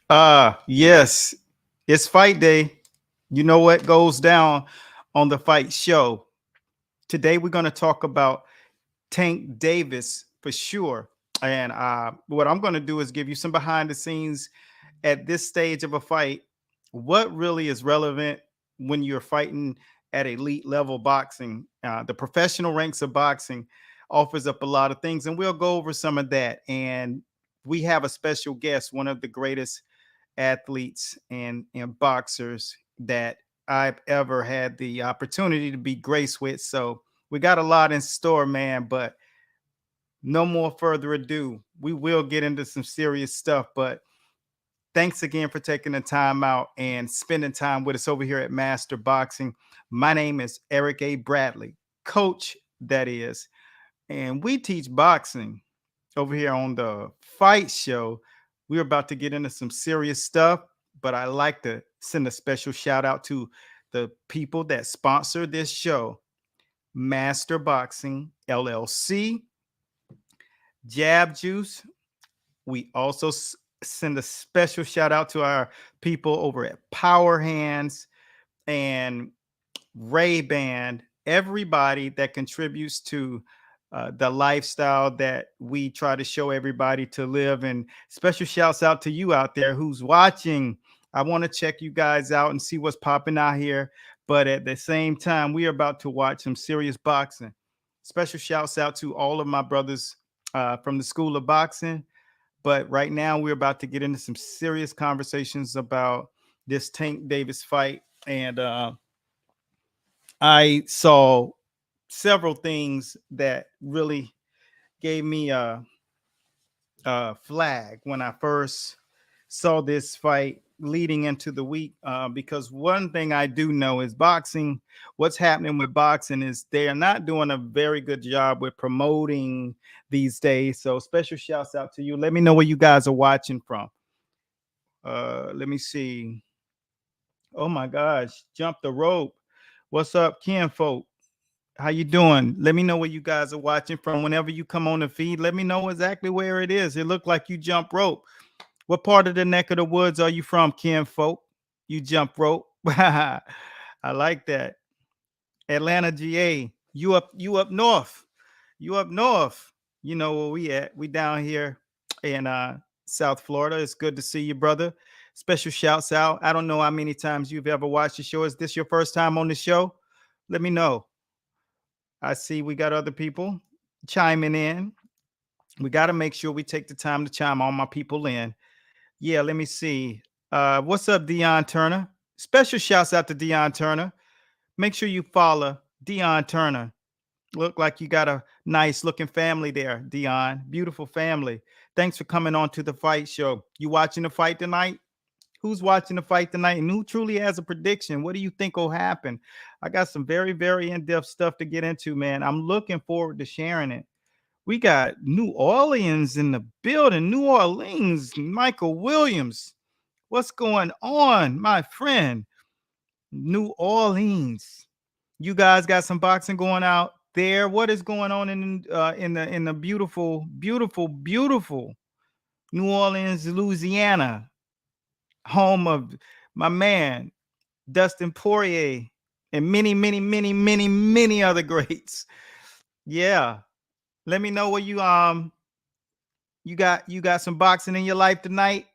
Yes, it's fight day. You know what goes down on the fight show. Today we're going to talk about Tank Davis for sure. And what I'm going to do is give you some behind the scenes at this stage of a fight. What really is relevant when you're fighting at elite level boxing? The professional ranks of boxing offers up a lot of things, and we'll go over some of that. And we have a special guest, one of the greatest athletes and boxers that I've ever had the opportunity to be graced with. So we got a lot in store, man. But no more further ado. We will get into some serious stuff. But thanks again for taking the time out and spending time with us over here at Master Boxing. My name is Eric A. Bradley, coach, that is. And we teach boxing over here on the fight show. We're about to get into some serious stuff, but I like to send a special shout out to the people that sponsor this show: Master Boxing LLC, Jab Juice. We also send a special shout out to our people over at Power Hands and Ray Band, everybody that contributes to the lifestyle that we try to show everybody to live. And special shouts out to you out there who's watching. I want to check you guys out and see what's popping out here. But at the same time, we are about to watch some serious boxing. Special shouts out to all of my brothers from the School of Boxing. But right now, we're about to get into some serious conversations about this Tank Davis fight. And I saw several things that really gave me a flag when I first saw this fight leading into the week. Because one thing I do know is boxing, what's happening with boxing is they are not doing a very good job with promoting these days. So special shouts out to you. Let me know where you guys are watching from. Let me see. Oh my gosh, jump the rope. What's up, Ken folk? How you doing? Let me know where you guys are watching from. Whenever you come on the feed, let me know exactly where it is. It looked like you jump rope. What part of the neck of the woods are you from, Ken folk? You jump rope. I like that. Atlanta, GA. You up north. You up north. You know where we at. We down here in South Florida. It's good to see you, brother. Special shouts out. I don't know how many times you've ever watched the show. Is this your first time on the show? Let me know. I see we got other people chiming in. We got to make sure we take the time to chime all my people in. Yeah, let me see. What's up, Dion Turner? Special shouts out to Dion Turner. Make sure you follow Dion Turner. Look like you got a nice looking family there, Dion. Beautiful family. Thanks for coming on to the fight show. You watching the fight tonight? Who's watching the fight tonight and who truly has a prediction? What do you think will happen? I got some very, very in-depth stuff to get into, man. I'm looking forward to sharing it. We got New Orleans in the building. New Orleans, Michael Williams. What's going on, my friend? New Orleans. You guys got some boxing going out there. What is going on in the beautiful, beautiful, beautiful New Orleans, Louisiana, home of my man Dustin Poirier and many, many, many, many, many other greats. Yeah, let me know where you got some boxing in your life tonight,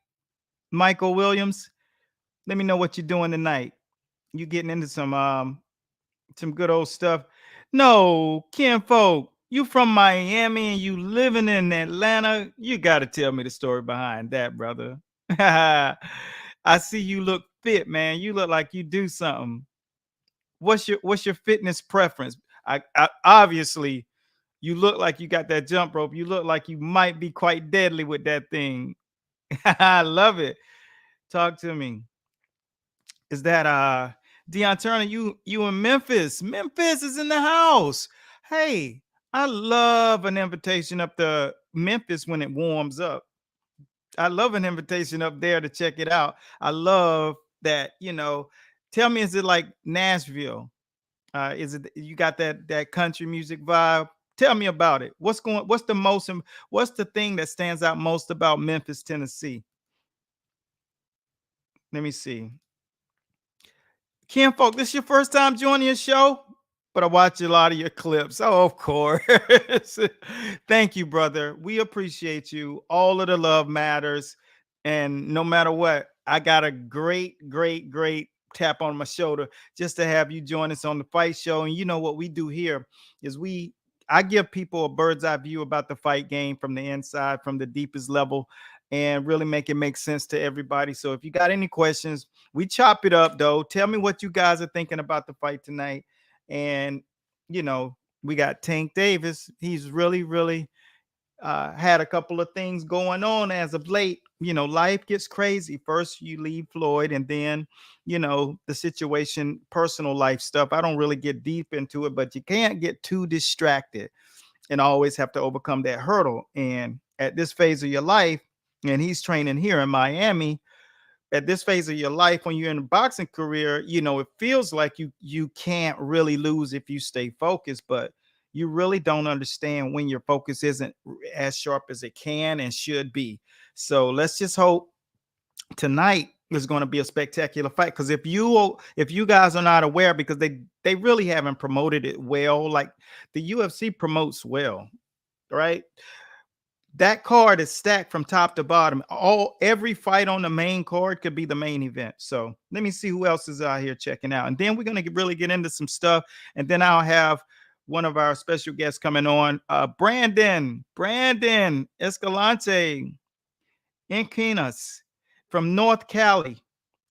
Michael Williams. Let me know what you're doing tonight. You getting into some good old stuff. No, Ken folk, you from Miami and you living in Atlanta. You got to tell me the story behind that, brother. I see you look fit, man. You look like you do something. What's your fitness preference? I obviously you look like you got that jump rope. You look like you might be quite deadly with that thing. I love it. Talk to me. Is that Deion Turner? You in Memphis? Memphis is in the house. Hey, I love an invitation up to Memphis when it warms up. I love an invitation up there to check it out. I love that. Tell me, is it like Nashville? Is it you got that country music vibe? Tell me about it. What's the thing that stands out most about Memphis, Tennessee? Let me see. Ken Folk, this is your first time joining your show, but I watch a lot of your clips. Oh, of course. Thank you, brother. We appreciate you. All of the love matters. And no matter what, I got a great tap on my shoulder just to have you join us on the fight show. And you know what we do here is I give people a bird's eye view about the fight game from the inside, from the deepest level, and really make it make sense to everybody. So if you got any questions, we chop it up though. Tell me what you guys are thinking about the fight tonight. And you know, we got Tank Davis. He's really had a couple of things going on as of late. You know, life gets crazy. First you leave Floyd, and then the situation, personal life stuff. I don't really get deep into it, but you can't get too distracted and always have to overcome that hurdle. And at this phase of your life, and he's training here in Miami, at this phase of your life, when you're in a boxing career, it feels like you can't really lose if you stay focused, but you really don't understand when your focus isn't as sharp as it can and should be. So let's just hope tonight is going to be a spectacular fight, because if you guys are not aware, because they really haven't promoted it well, like the UFC promotes well, right? That card is stacked from top to bottom. Every fight on the main card could be the main event. So let me see who else is out here checking out, and then we're gonna really get into some stuff, and then I'll have one of our special guests coming on, Brandon Escalante Enquinas from North Cali.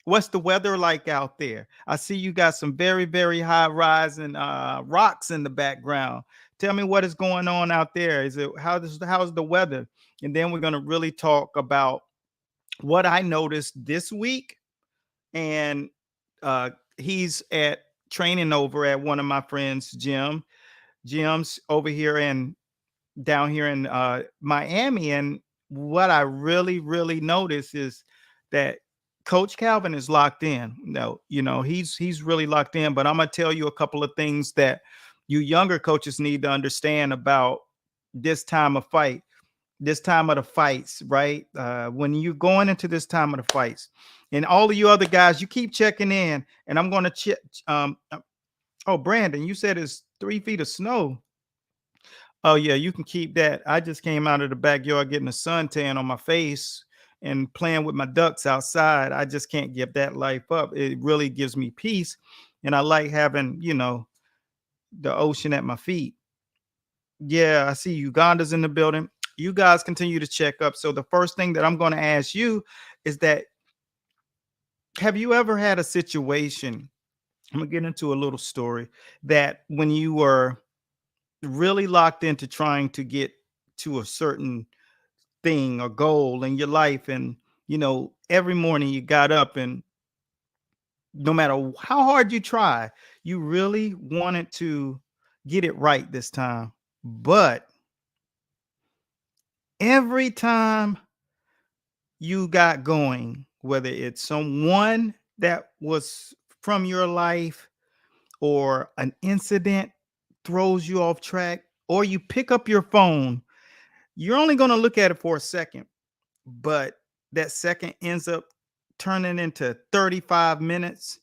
What's the weather like out there? I see you got some very high rising rocks in the background. Tell me what is going on out there. How's the weather? And then we're gonna really talk about what I noticed this week. And he's at training over at one of my friends' gyms over here in down here in Miami. And what I really notice is that Coach Calvin is locked in. No, he's really locked in. But I'm gonna tell you a couple of things that you younger coaches need to understand about this time of fight, this time of the fights, right? When you're going into this time of the fights, and all of you other guys, you keep checking in, and I'm gonna check. Oh, Brandon, you said it's 3 feet of snow. Oh yeah, you can keep that. I just came out of the backyard getting a suntan on my face and playing with my ducks outside. I just can't give that life up. It really gives me peace. And I like having, the ocean at my feet. Yeah, I see Uganda's in the building. You guys continue to check up. So the first thing that I'm going to ask you is that, have you ever had a situation? I'm going to get into a little story that when you were really locked into trying to get to a certain thing or goal in your life, and every morning you got up, and no matter how hard you try, you really wanted to get it right this time, but every time you got going, whether it's someone that was from your life or an incident throws you off track, or you pick up your phone, you're only going to look at it for a second, but that second ends up turning into 35 minutes,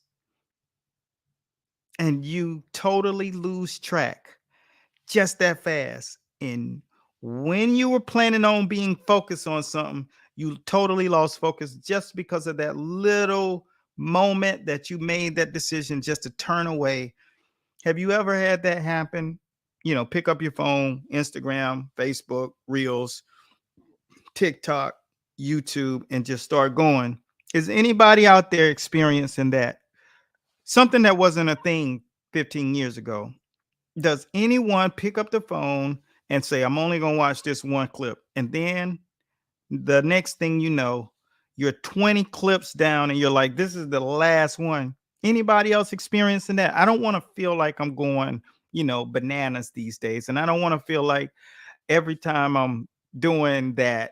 and you totally lose track just that fast. And when you were planning on being focused on something, you totally lost focus just because of that little moment that you made that decision just to turn away. Have you ever had that happen? Pick up your phone, Instagram, Facebook, Reels, TikTok, YouTube, and just start going. Is anybody out there experiencing that? Something that wasn't a thing 15 years ago. Does anyone pick up the phone and say, I'm only going to watch this one clip? And then the next thing you know, you're 20 clips down and you're like, this is the last one. Anybody else experiencing that? I don't want to feel like I'm going, bananas these days. And I don't want to feel like every time I'm doing that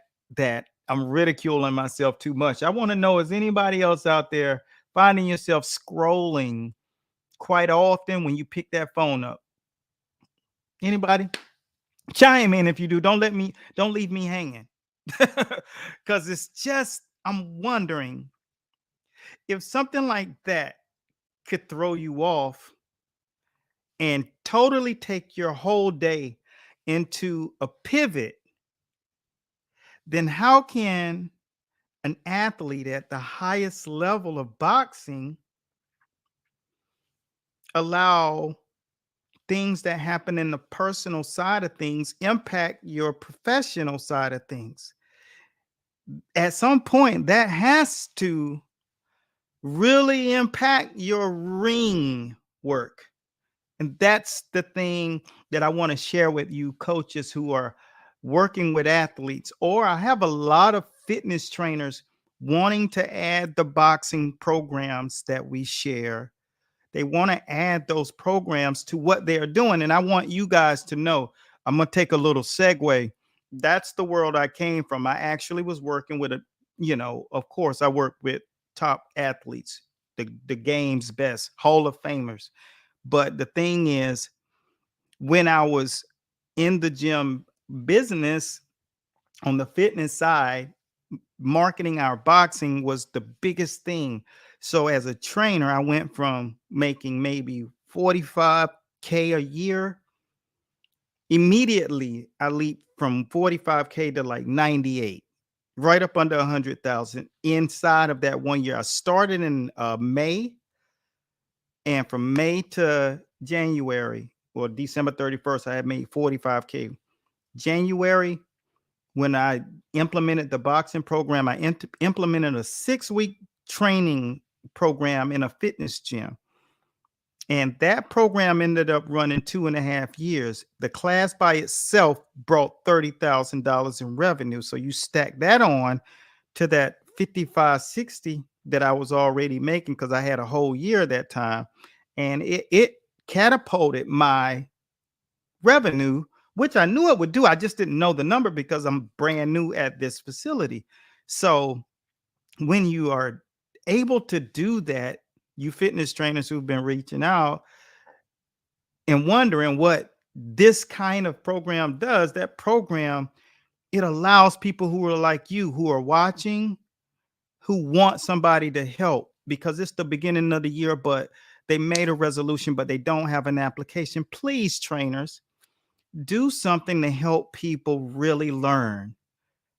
I'm ridiculing myself too much. I want to know, is anybody else out there finding yourself scrolling quite often when you pick that phone up? Anybody? Chime in if you do. Don't leave me hanging. Because it's just, I'm wondering if something like that could throw you off and totally take your whole day into a pivot, then how can an athlete at the highest level of boxing allow things that happen in the personal side of things impact your professional side of things? At some point, that has to really impact your ring work. And that's the thing that I want to share with you, coaches who are working with athletes, or I have a lot of fitness trainers wanting to add the boxing programs that we share. They want to add those programs to what they are doing. And I want you guys to know, I'm going to take a little segue. That's the world I came from. I actually was working with of course, I work with top athletes, the game's best, Hall of Famers. But the thing is, when I was in the gym business on the fitness side, marketing our boxing was the biggest thing. So as a trainer, I went from making maybe 45K a year. Immediately, I leaped from 45K to like 98, right up under 100,000 inside of that 1 year. I started in May, and from May to January or December 31st, I had made 45K. January, when I implemented the boxing program, I implemented a 6-week training program in a fitness gym. And that program ended up running 2.5 years. The class by itself brought $30,000 in revenue. So you stack that on to that 55, 60 that I was already making, because I had a whole year that time. And it catapulted my revenue, which I knew it would do. I just didn't know the number because I'm brand new at this facility. So when you are able to do that, you fitness trainers who've been reaching out and wondering what this kind of program does, that program, it allows people who are like you, who are watching, who want somebody to help, because it's the beginning of the year, but they made a resolution, but they don't have an application. Please, trainers, do something to help people really learn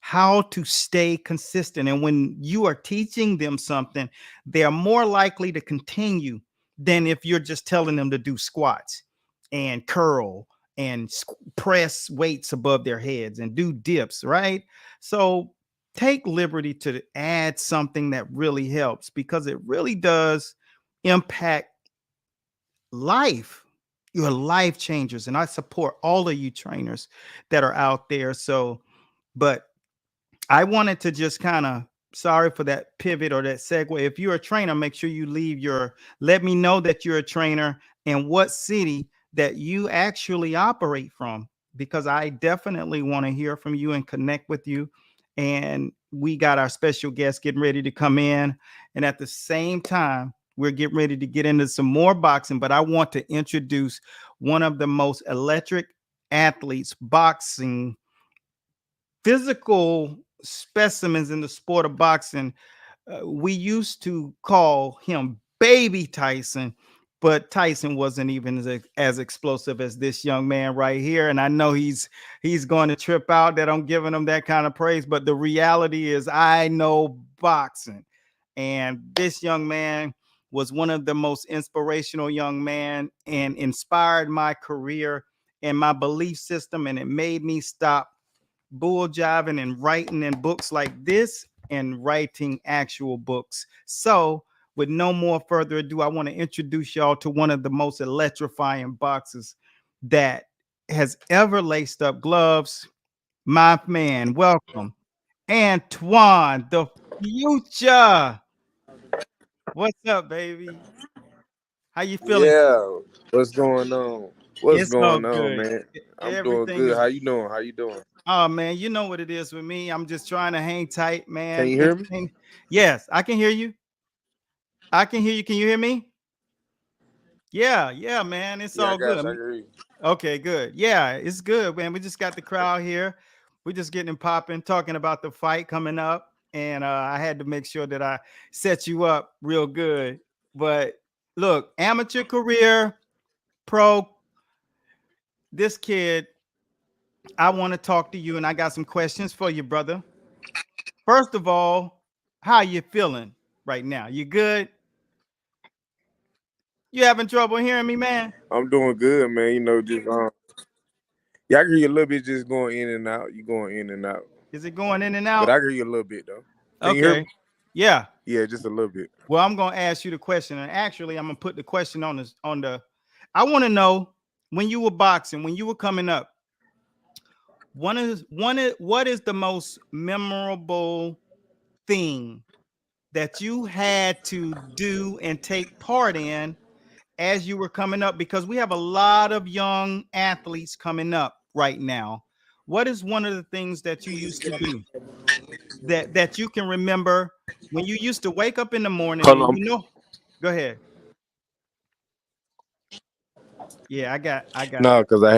how to stay consistent. And when you are teaching them something, they are more likely to continue than if you're just telling them to do squats and curl and press weights above their heads and do dips, right? So take liberty to add something that really helps, because it really does impact life. You're life changers. And I support all of you trainers that are out there. So, but I wanted to just kind of, sorry for that pivot or that segue. If you're a trainer, make sure you let me know that you're a trainer and what city that you actually operate from, because I definitely want to hear from you and connect with you. And we got our special guest getting ready to come in. And at the same time, we're getting ready to get into some more boxing, but I want to introduce one of the most electric athletes, boxing physical specimens in the sport of boxing. We used to call him Baby Tyson, but Tyson wasn't even as explosive as this young man right here. And I know he's going to trip out that I'm giving him that kind of praise, but the reality is I know boxing. And this young man was one of the most inspirational young men and inspired my career and my belief system. And it made me stop bull jiving and writing in books like this and writing actual books. So, with no more further ado, I want to introduce y'all to one of the most electrifying boxers that has ever laced up gloves. My man, welcome, Antoine, the future. What's up, baby? How you feeling? Yeah, what's going on? What's It's all going on, good. man? I'm doing Everything good. is. How you doing? How you doing? Oh man, you know what it is with me. I'm just trying to hang tight, Can man. you hear me? Yes, I can hear you. I can hear you. Can you hear me? Yeah, yeah, man. It's Yeah, I all got good. you. I can hear you. Okay, good. Yeah, it's good, man. We just got the crowd here. We're just getting it popping, talking about the fight coming up. and I had to make sure that I set you up real good. But look, amateur career, pro, this kid, I want to talk to you, and I got some questions for you, brother. First of all, how you feeling right now? You good? You having trouble hearing me, man? I'm doing good, man. You know, just yeah, I hear you a little bit, just going in and out. You going in and out, Is it going in and but out? I hear you a little bit though. Can you hear me? Okay. Yeah. Yeah, just a little bit. Well, I'm gonna ask you the question, and actually, I'm gonna put the question on this on the. I want to know when you were boxing, when you were coming up. What is the most memorable thing that you had to do and take part in as you were coming up? Because we have a lot of young athletes coming up right now. What is one of the things that you used to do that you can remember when you used to wake up in the morning Hold and on. you know? Go ahead. Yeah, I got No, because I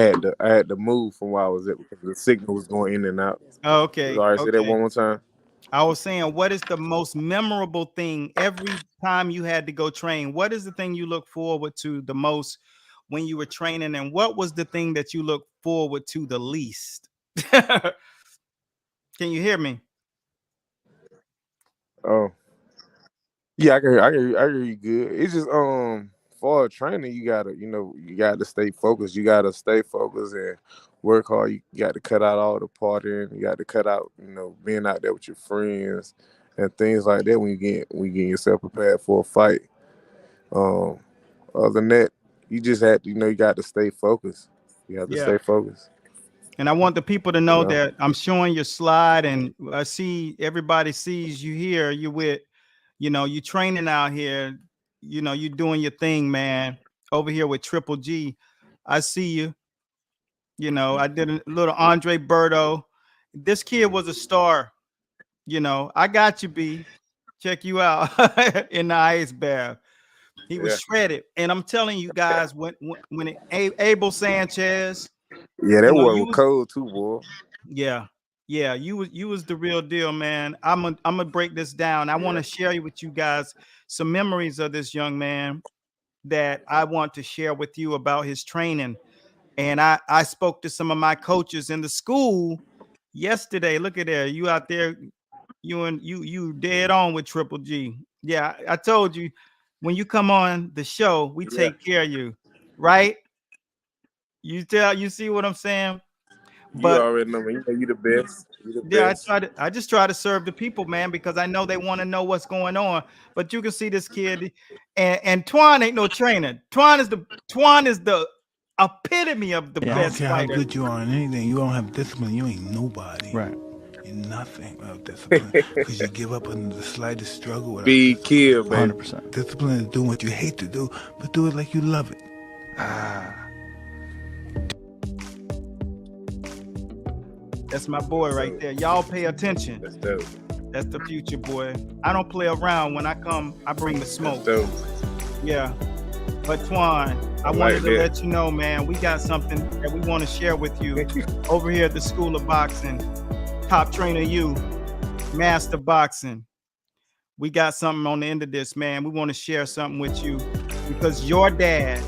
had to move from where I was at because the signal was going in and out. Oh, okay, All right, say that okay. one more time. I was saying, what is the most memorable thing every time you had to go train? What is the thing you look forward to the most when you were training? And what was the thing that you look forward to the least? Can you hear me? Oh, yeah, I can hear you good. It's just for training, you gotta stay focused. You gotta stay focused and work hard. You got to cut out all the partying. You got to cut out, being out there with your friends and things like that when you get yourself prepared for a fight. Um, Other than that, you just have to, you got to stay focused. You have to Yeah. stay focused. And I want the people to You know know. that I'm showing your slide, and I see everybody sees you here. You with, you training out here. You doing your thing, man. Over here with Triple G, I see you. I did a little Andre Berto. This kid was a star. I got you, B. Check you out in the ice bath. He was Yeah. shredded, and I'm telling you guys, Abel Sanchez, Yeah, that water you was was cold too, boy. yeah, yeah, you was the real deal, man. I'm gonna break this down. I want Yeah. to share with you guys some memories of this young man that I want to share with you about his training. And I spoke to some of my coaches in the school yesterday. Look at there, you out there, you dead on with Triple G. Yeah, I told you when you come on the show, we Yeah. take care of you, right? You see what I'm saying? You But already know me. You know you the best. You the yeah, best. I just try to serve the people, man, because I know they want to know what's going on. But you can see this kid, and Twan ain't no trainer. Twan is the epitome of the Yeah, I don't best care how fighter. good you are in anything. You don't have discipline. You ain't nobody. Right. You're nothing without discipline because you give up under the slightest struggle without Big discipline. kill, baby. 100%. Discipline is doing what you hate to do, but do it like you love it. That's my boy right there. Y'all pay attention. That's dope. That's the future, boy. I don't play around. When I come, I bring the That's smoke. dope. Yeah. But Twan, I like wanted to that. let you know, man, we got something that we want to share with you over here at the School of Boxing. Top Trainer U, Master Boxing. We got something on the end of this, man. We want to share something with you because your dad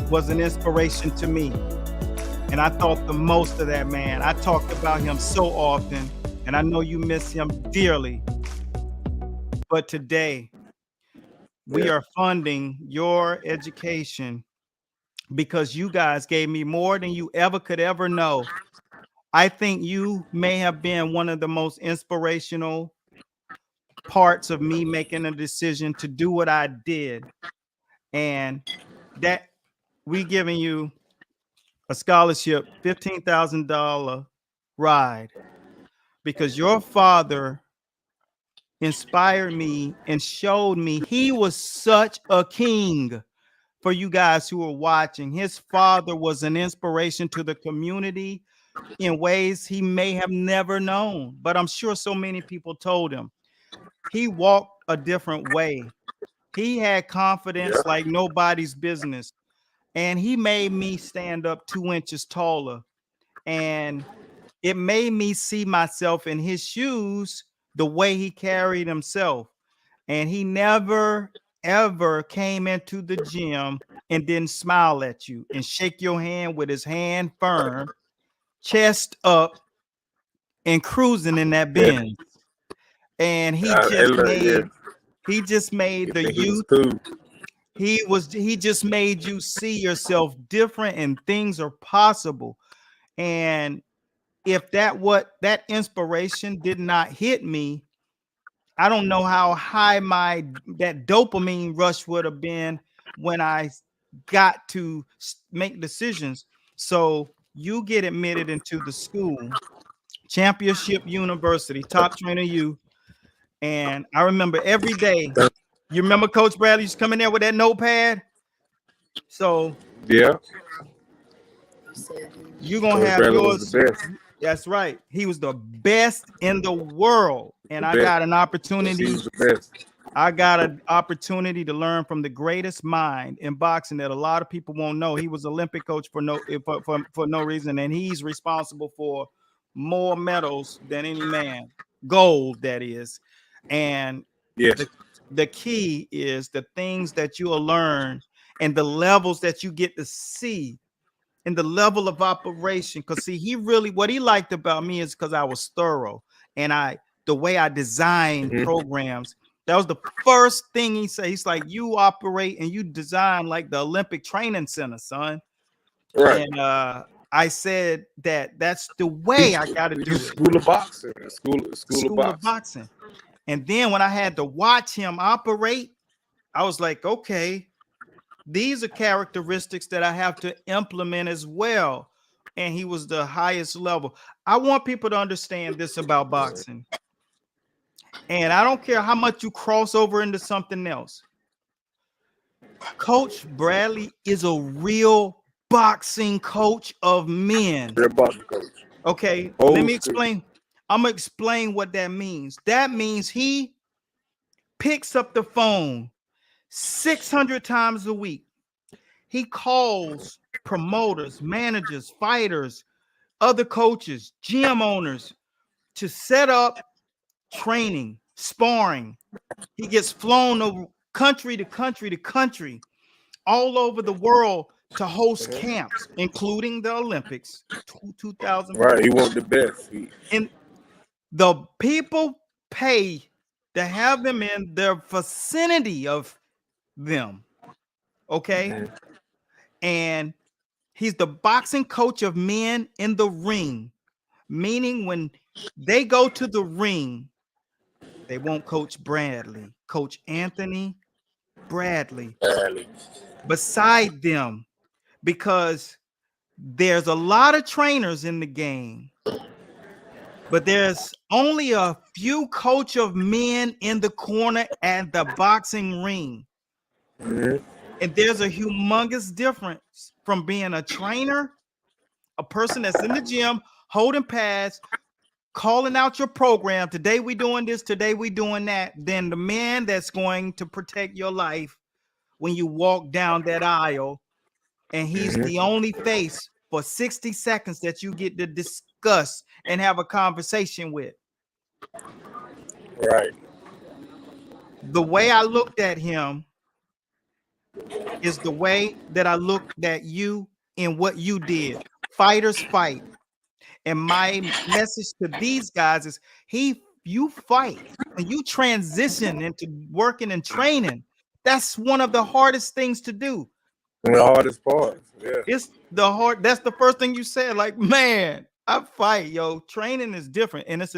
was an inspiration to me. And I thought the most of that, man. I talked about him so often, and I know you miss him dearly. But today, we are funding your education because you guys gave me more than you ever could ever know. I think you may have been one of the most inspirational parts of me making a decision to do what I did. And that we giving you a scholarship, $15,000 ride, because your father inspired me and showed me he was such a king. For you guys who are watching, his father was an inspiration to the community in ways he may have never known, but I'm sure so many people told him. He walked a different way. He had Yeah. confidence like nobody's business, and he made me stand up 2 inches taller. And it made me see myself in his shoes, the way he carried himself. And he never, ever came into the gym and didn't smile at you and shake your hand with his hand firm, chest up, and cruising in that Yeah. Benz. And Hey, look, yeah. he just made You the think he was youth. cool? He just made you see yourself different and things are possible. And if that inspiration did not hit me, I don't know how high that dopamine rush would have been when I got to make decisions. So you get admitted into the school, Championship University, Top Trainer U, and I remember every day. You remember Coach Bradley used to come in there with that notepad? So Yeah. you're gonna Coach have Bradley was the yours. best. That's right. He was the best in the world. And The I best. got an He opportunity. was the best. I got an opportunity to learn from the greatest mind in boxing that a lot of people won't know. He was Olympic coach for no reason, and he's responsible for more medals than any man, gold that is. And Yes. the key is the things that you will learn and the levels that you get to see and the level of operation. Because see, what he liked about me is because I was thorough and the way I designed programs. That was the first thing he said. He's like, you operate and you design like the Olympic Training Center, son. Right. And I said that's the way I got to do it. School of boxing. School of boxing. And then when I had to watch him operate, I was like, okay, these are characteristics that I have to implement as well. And he was the highest level. I want people to understand this about boxing. And I don't care how much you cross over into something else. Coach Bradley is a real boxing coach of men. Real boxing coach. Okay, let me explain. I'm going to explain what that means. That means he picks up the phone 600 times a week. He calls promoters, managers, fighters, other coaches, gym owners to set up training, sparring. He gets flown over country to country to country, all over the world to host camps, including the Olympics 2000. Right, he was the best. And the people pay to have him in the vicinity of them. Okay. And he's the boxing coach of men in the ring, meaning when they go to the ring, they won't coach Bradley, coach Anthony Bradley beside them, because there's a lot of trainers in the game, but there's only a few coach of men in the corner at the boxing ring. And there's a humongous difference from being a trainer, a person that's in the gym, holding pads, calling out your program. Today we doing this, today we doing that. Then the man that's going to protect your life when you walk down that aisle, and he's the only face for 60 seconds that you get to discuss and have a conversation with. Right. The way I looked at him is the way that I looked at you and what you did. Fighters fight. And my message to these guys is you fight and you transition into working and training. That's one of the hardest things to do. The hardest part. Yeah. It's that's the first thing you said. Like, man, I fight, yo. Training is different. And it's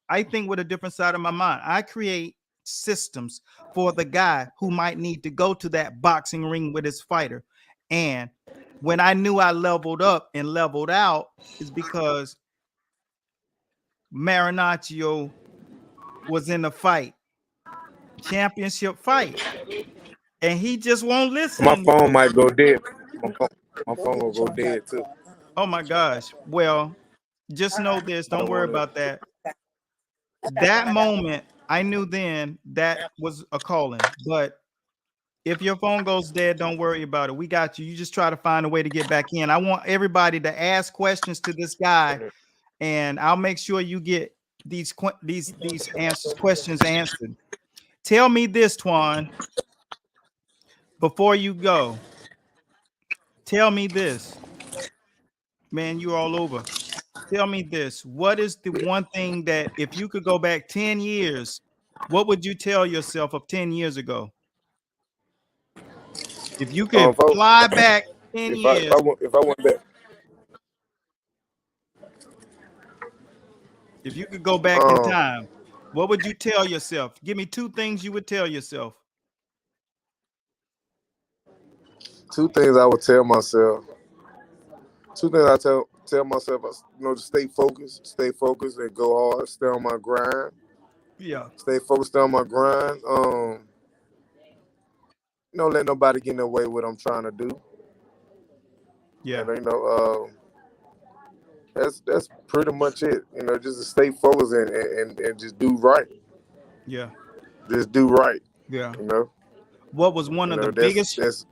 I think with a different side of my mind. I create systems for the guy who might need to go to that boxing ring with his fighter. And when I knew I leveled up and leveled out is because Marinaccio was in a fight, championship fight, and he just won't listen. My phone might go dead. My phone will go dead too. Oh my gosh. Well, just know this. Don't worry about that. That moment, I knew then that was a calling. But if your phone goes dead, don't worry about it. We got you. You just try to find a way to get back in. I want everybody to ask questions to this guy and I'll make sure you get these questions answered. Tell me this, Twan, before you go. Tell me this, man. You're all over. Tell me this. What is the one thing that if you could go back 10 years, what would you tell yourself of 10 years ago? If you could fly back 10 years, if I went back, if you could go back in time, what would you tell yourself? Give me two things you would tell yourself. two things I would tell myself. Two things I tell myself, to stay focused, and go hard, stay on my grind. Yeah. Stay focused, stay on my grind. Don't let nobody get in the way of what I'm trying to do. Yeah. And that's pretty much it. Just to stay focused and just do right. Yeah. Just do right. Yeah. What was one of the biggest? That's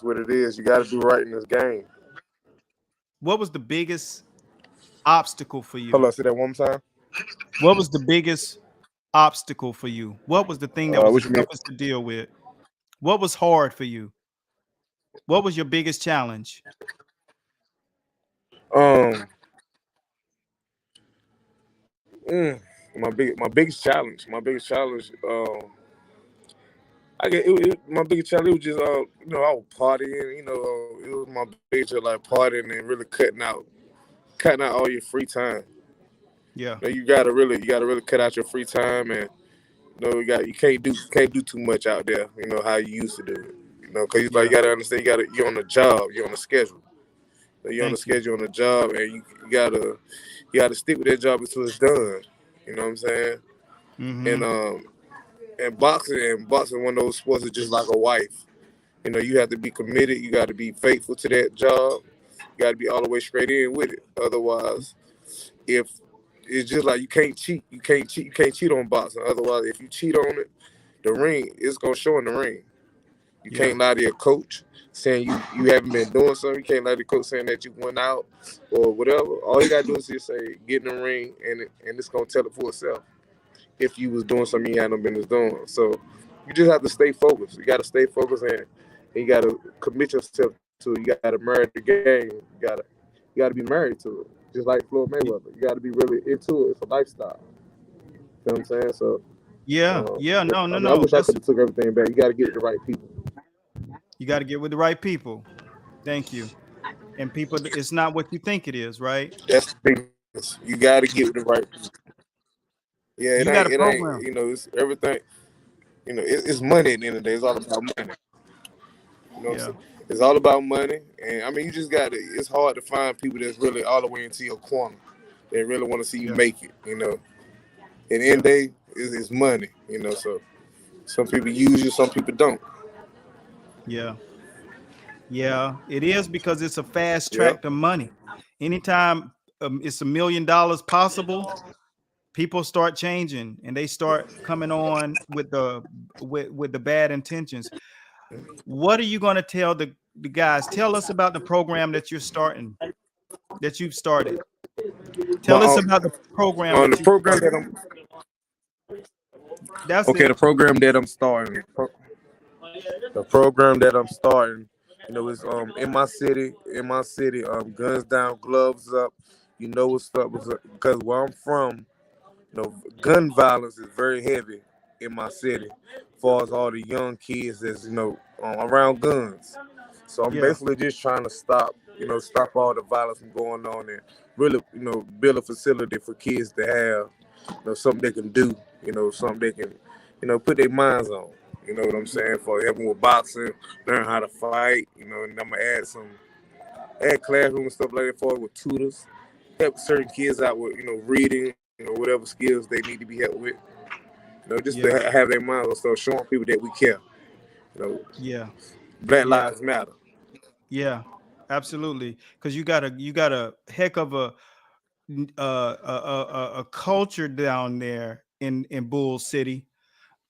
what it is. You got to do right in this game. What was the biggest obstacle for you? Hold on, say that one more time. What was the biggest obstacle for you? What was the thing that was the toughest to deal with? What was hard for you? What was your biggest challenge? My biggest challenge. My biggest challenge was just I was partying. It was my biggest like partying and really cutting out all your free time. Yeah. You gotta really cut out your free time, and you can't do too much out there. How you used to do it. Because you gotta understand, you're on a job, you're on a schedule. You're on a schedule, on a job, and you gotta stick with that job until it's done. You know what I'm saying? Mm-hmm. And boxing, one of those sports is just like a wife. You have to be committed. You got to be faithful to that job. You got to be all the way straight in with it. Otherwise, if it's just like you can't cheat on boxing. Otherwise, if you cheat on it, the ring, it's gonna show in the ring. You can't lie to your coach saying you haven't been doing something. You can't lie to the coach saying that you went out or whatever. All you gotta do is just say get in the ring, and it's gonna tell it for itself. If you was doing something you had no business doing. So you just have to stay focused. You got to stay focused, and you got to commit yourself to it. You got to marry the game. You got to be married to it. Just like Floyd Mayweather. You got to be really into it. It's a lifestyle. You know what I'm saying? So no. I wish I could have took everything back. You got to get with the right people. You got to get with the right people. Thank you. And people, it's not what you think it is, right? That's the thing. You got to get with the right people. Yeah, it ain't. It's everything. It's money at the end of the day. It's all about money. What I'm saying? It's all about money, and you just got to. It's hard to find people that's really all the way into your corner. They really want to see you make it. At the end of the day, it's money. So some people use you, some people don't. Yeah, it is because it's a fast track to money. Anytime it's $1 million possible, people start changing and they start coming on with the bad intentions. What are you going to tell the guys? Tell us about the program that you've started. Tell us about the program. The program that I'm starting. The program that I'm starting, is in my city. Guns down, gloves up. What's up? Because where I'm from, gun violence is very heavy in my city, as far as all the young kids that's around guns. So I'm basically just trying to stop all the violence from going on, and really build a facility for kids to have something they can do, something they can put their minds on. You know what I'm saying? For helping with boxing, learn how to fight, and I'm gonna add classroom and stuff like that for it with tutors, help certain kids out with reading, whatever skills they need to be helped with. Just to have their minds on, so showing people that we care. Black lives matter. Yeah, absolutely. Because you got a heck of a culture down there in Bull City,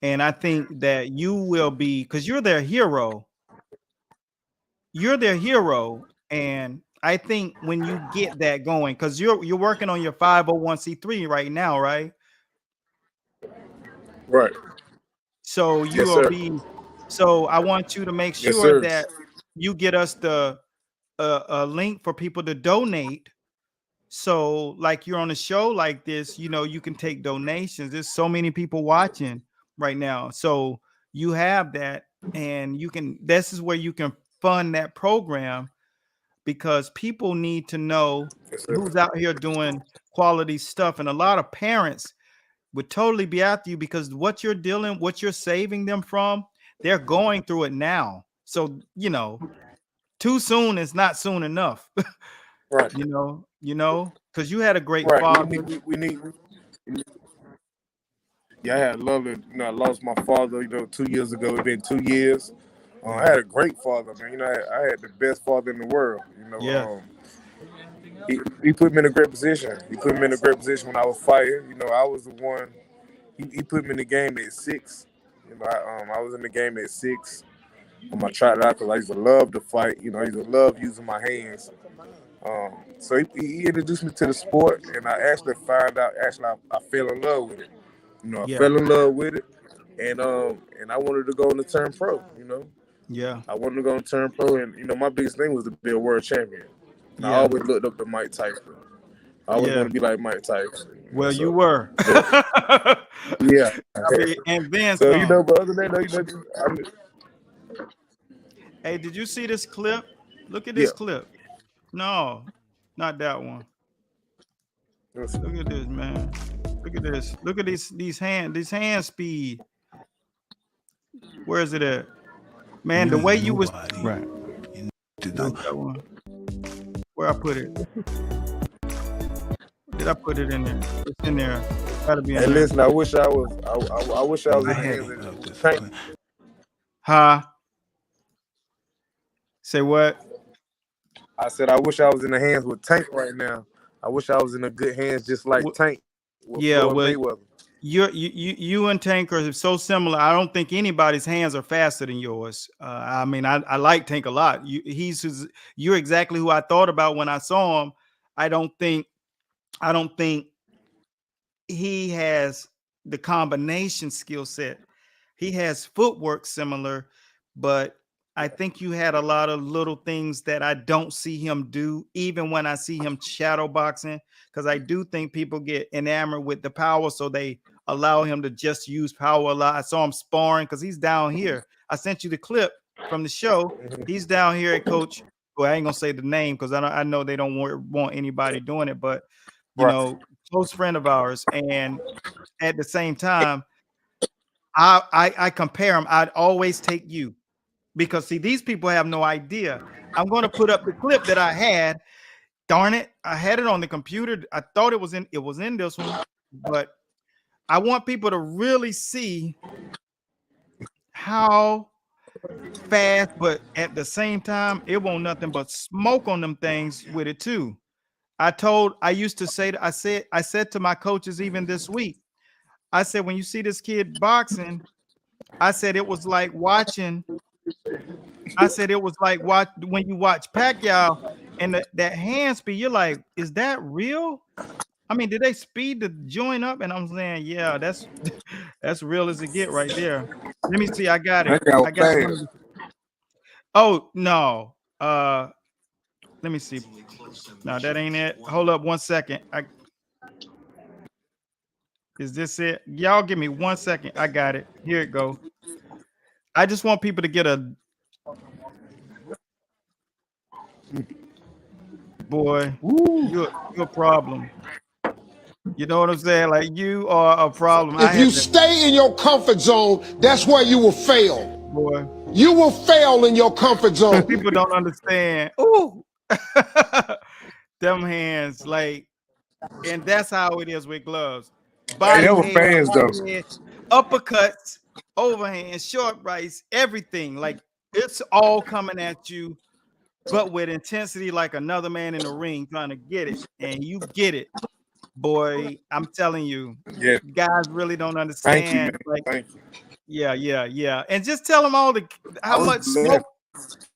and I think that you will be, because you're their hero. You're their hero, and I think when you get that going, because you're working on your 501c3 right now, right? Right. So Yes, you will sir. be. So I want you to make Yes, sure sir. that you get us the a link for people to donate. So like you're on a show like this, you know, you can take donations. There's so many people watching right now. So you have that, and you can, this is where you can fund that program, because people need to know Yes, sir. who's out here doing quality stuff. And a lot of parents would totally be after you, because what you're saving them from, they're going through it now. So, you know, too soon is not soon enough. Right. Because you had a great Right. father. Yeah, I had lovely. I lost my father. 2 years ago. It's been 2 years. I had a great father, man. I had the best father in the world. Yeah. He put me in a great position. He put me in a great position when I was fighting. I was the one. He put me in the game at 6. I was in the game at 6. I tried it out because I used to love to fight. I used to love using my hands. So he introduced me to the sport, and I actually found out. Actually, I fell in love with it. I Yeah. fell in love with it, and I wanted to go on to turn pro. Yeah. I wanted to go and turn pro, and my biggest thing was to be a world champion. And I Yeah. always looked up to Mike Tyson. I always Yeah. wanted to be like Mike Tyson. Well, you So, were. yeah. I mean, and then So some. but other than that, Hey, did you see this clip? Look at yeah. this clip. No, not that one. Look at this, man. Look at this. Look at these hand speed. Where is it at? Man, the You way ain't you was nobody. right. You know what to Not do. that one. Where I put it? Did I put it in there? It's in there. Gotta be in And there. listen, I wish I was. I wish I was I in the had hands it of this Tank. Huh? Say what? I said I wish I was in the hands with Tank right now. I wish I was in the good hands, just like Tank with Yeah, Floyd well, Mayweather. you and Tank are so similar. I don't think anybody's hands are faster than yours. I mean, I like Tank a lot. You're exactly who I thought about when I saw him. I don't think he has the combination skill set. He has footwork similar, but I think you had a lot of little things that I don't see him do, even when I see him shadow boxing, because I do think people get enamored with the power, so they allow him to just use power a lot. I saw him sparring because he's down here. I sent you the clip from the show. He's down here at Coach. Well, I ain't gonna say the name because I know they don't want anybody doing it, but Right. close friend of ours. And at the same time, I compare him. I'd always take you, because see, these people have no idea. I'm going to put up the clip that I had. Darn it, I had it on the computer. I thought it was in this one, but I want people to really see how fast, but at the same time, it won't nothing but smoke on them things with it too. I used to say, I said to my coaches even this week, I said, when you see this kid boxing, I said it was like watching. I said it was like when you watch Pacquiao and that hand speed. You're like, is that real? I mean, did they speed the joint up? And I'm saying, yeah, that's that's real as it get right there. Let me see. I got it. That guy was I got one of fast. the. Oh no. Let me see. No, that ain't it. Hold up 1 second. Is this it? Y'all give me 1 second. I got it. Here it go. I just want people to get a boy. You're a problem. You know what I'm saying? Like, you are a problem. If you stay in your comfort zone, that's where you will fail. Boy, You will fail in your comfort zone. people don't understand. Ooh, them hands, like, and that's how it is with gloves. Hey, they Body were head, fans though. body head, uppercuts, overhand, short rights, everything. Like, it's all coming at you, but with intensity, like another man in the ring trying to get it, and you get it. Boy, I'm telling you, Yeah. guys really don't Thank you, man. understand. Like, Thank you. yeah. And just tell them how I was much blessed.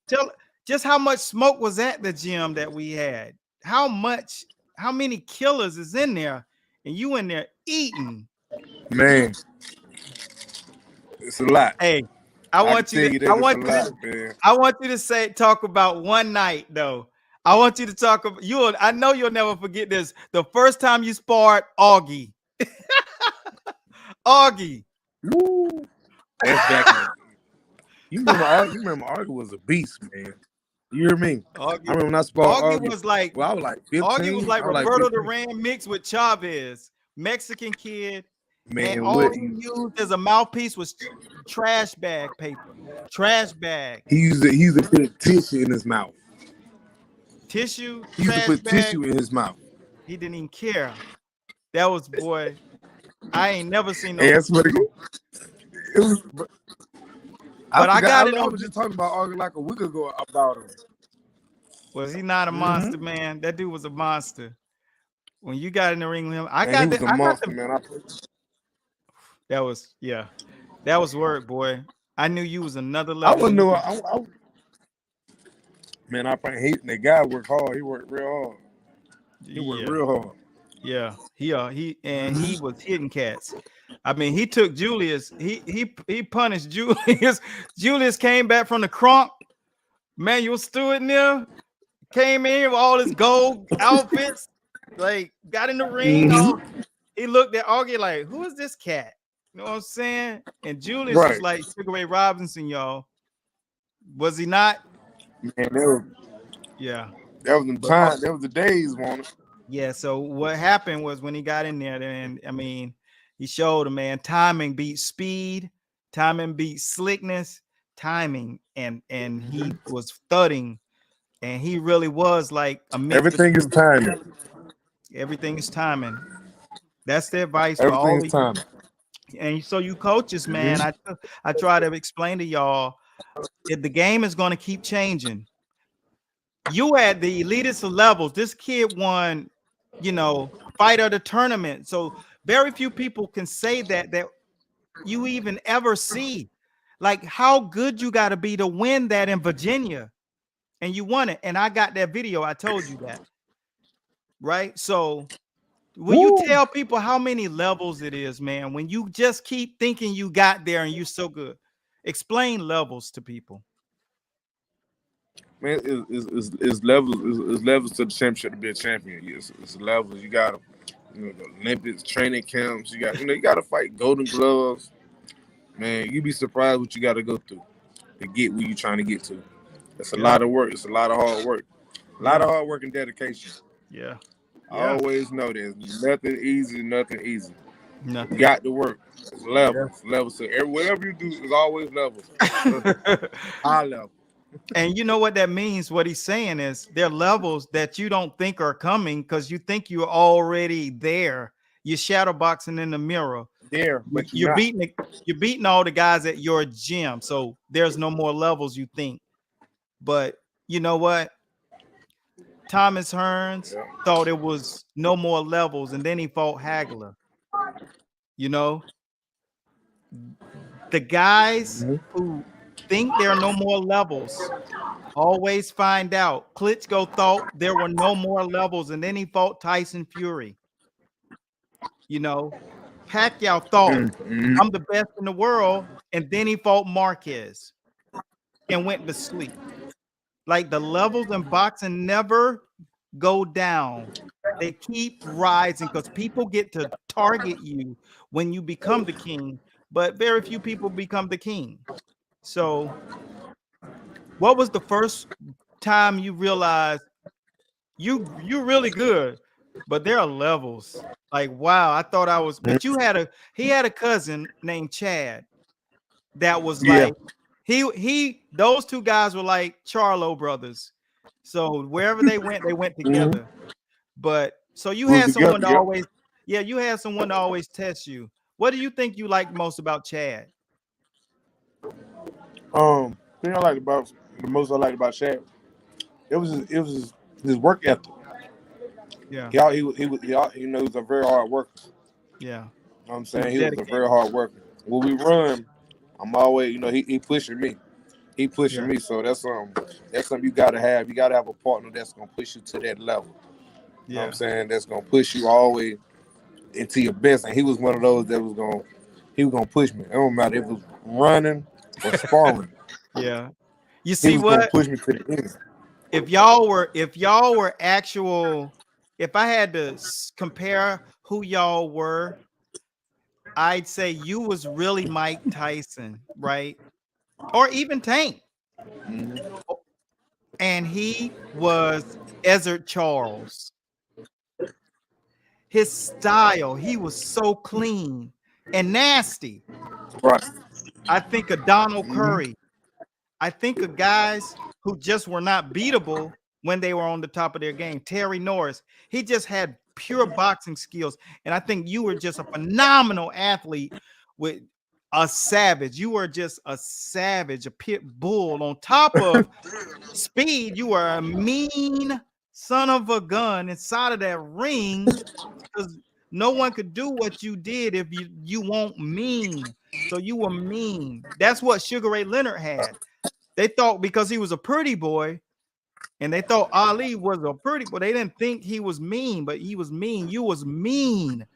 smoke. just how much smoke was at the gym that we had. How many killers is in there, and you in there eating. Man, it's a lot. Hey, I I can want you tell to you I that it's a want you to lot, man. I want you to talk about one night though. I want you to talk about I know you'll never forget this. The first time you sparred Augie. Augie. Woo. That's back in. You remember Argue was a beast, man. You hear me? I Augie, remember when I sparred Augie Argue. was like Well, I was like Augie was 15. like I was like Roberto 15. Duran mixed with Chavez, Mexican kid, and Man, all what he used as a mouthpiece was trash bag paper, trash bag, he used to put tissue in his mouth. tissue, He used to trash put bag. tissue in his mouth. He didn't even care. That was boy. I ain't never seen no. And that's what it was. But I I forgot. got it I on. was just talking about Argue like a week ago about him. Was he not a monster, man? That dude was a monster. When you got in the ring with him, I Man, got he was the. a I got monster, the. man. That was that was work, boy. I knew you was another I level. wouldn't know. Man, I probably hate the guy worked hard. He worked real hard. He worked real hard. Yeah, he was hitting cats. I mean, he took Julius. He punished Julius. Julius came back from the crunk. Manuel Stewart in there came in with all his gold outfits. Like got in the ring. He looked at Augie like, "Who is this cat?" You know what I'm saying? And Julius was like Sugar Ray Robinson, y'all. Was he not? Man, Yeah. that was the time. That was the days, man. Yeah, so what happened was when he got in there, then I mean, he showed him, man, timing beats speed, timing beats slickness, timing, and he was thudding, and he really was like a mix. Everything is timing. Everything is timing. That's the advice for Everything all is the timing. and so you coaches, man. I try to explain to y'all if the game is going to keep changing. You at the elitist levels, this kid won, fight of the tournament. So very few people can say that you even ever see. Like how good you got to be to win that in Virginia. And you won it. And I got that video. I told you that. Right? So will you tell people how many levels it is, man? When you just keep thinking you got there and you're so good. Explain levels to people. Man, it's levels to the championship to be a champion. It's levels. You got the Olympics, training camps. You got to fight Golden Gloves. Man, you'd be surprised what you got to go through to get where you're trying to get to. It's a lot of work. It's a lot of hard work. A lot of hard work and dedication. Yeah. I always know there's nothing easy. Nothing. You got to work. It's levels. Levels. So whatever you do is always levels. High level. And you know what that means? What he's saying is there are levels that you don't think are coming because you think you're already there. You're shadow boxing in the mirror. But you're beating all the guys at your gym. So there's no more levels you think. But you know what? Thomas Hearns thought it was no more levels, and then he fought Hagler. The guys who think there are no more levels always find out. Klitschko thought there were no more levels, and then he fought Tyson Fury. Pacquiao thought I'm the best in the world, and then he fought Marquez and went to sleep. Like the levels in boxing never go down. They keep rising because people get to target you when you become the king, but very few people become the king. So what was the first time you realized you're really good, but there are levels? Like, wow, I thought I was, but he had a cousin named Chad that was like, those two guys were like Charlo brothers. So wherever they went together. But so you had someone to always, you had someone to always test you. What do you think you like most about Chad? The thing I liked about Chad, it was his work ethic. Yeah. He was a very hard worker. Yeah. You know what I'm saying? He was a very hard worker. When we run, I'm always, he pushing me. He pushing me, so that's something you gotta have. You gotta have a partner that's gonna push you to that level. You know what I'm saying? That's gonna push you all the way into your best. And he was one of those that was gonna push me. It don't matter if it was running or sparring. Yeah. You He see was gonna what? push me to the end. If y'all were actual, if I had to compare who y'all were, I'd say you was really Mike Tyson, right? Or even Tank. And he was Ezzard Charles. His style, he was so clean and nasty. Right. I think of Donald Curry. I think of guys who just were not beatable when they were on the top of their game. Terry Norris, he just had pure boxing skills. And I think you were just a phenomenal athlete with a savage. You were just a savage, a pit bull. On top of speed, you were a mean son of a gun inside of that ring, because no one could do what you did if you weren't mean. So you were mean. That's what Sugar Ray Leonard had. They thought because he was a pretty boy, and they thought Ali was a pretty boy, they didn't think he was mean, but he was mean. You was mean.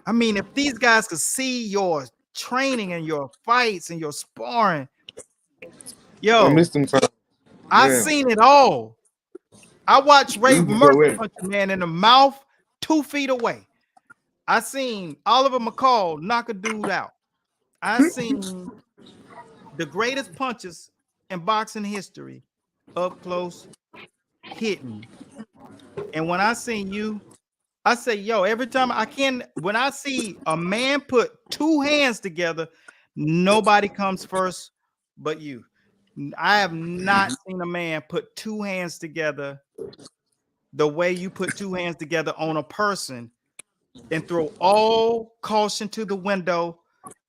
I mean, if these guys could see your training and your fights and your sparring, I missed yo, them times. I Yeah. seen it all. I watched Ray You can go Murphy with it. punch a man in the mouth 2 feet away. I seen Oliver McCall knock a dude out. I seen the greatest punches in boxing history up close hitting. And when I seen you, I say, yo, every time when I see a man put 2 hands together, nobody comes first but you. I have not seen a man put 2 hands together the way you put 2 hands together on a person and throw all caution to the window.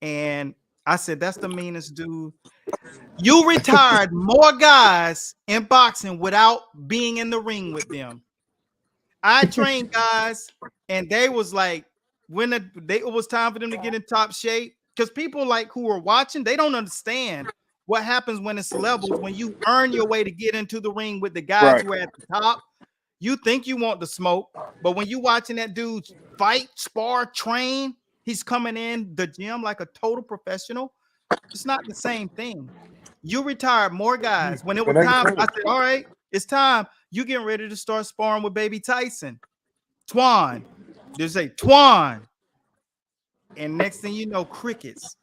And I said, that's the meanest dude. You retired more guys in boxing without being in the ring with them. I trained guys, and they was like, when it was time for them to get in top shape, because people like who are watching, they don't understand what happens when it's levels. When you earn your way to get into the ring with the guys Right. who are at the top, you think you want the smoke, but when you watching that dude fight, spar, train, he's coming in the gym like a total professional. It's not the same thing. You retired more guys. When it was time, I said, all right, it's time. You getting ready to start sparring with Baby Tyson. Twan. They say, Twan. And next thing you know, crickets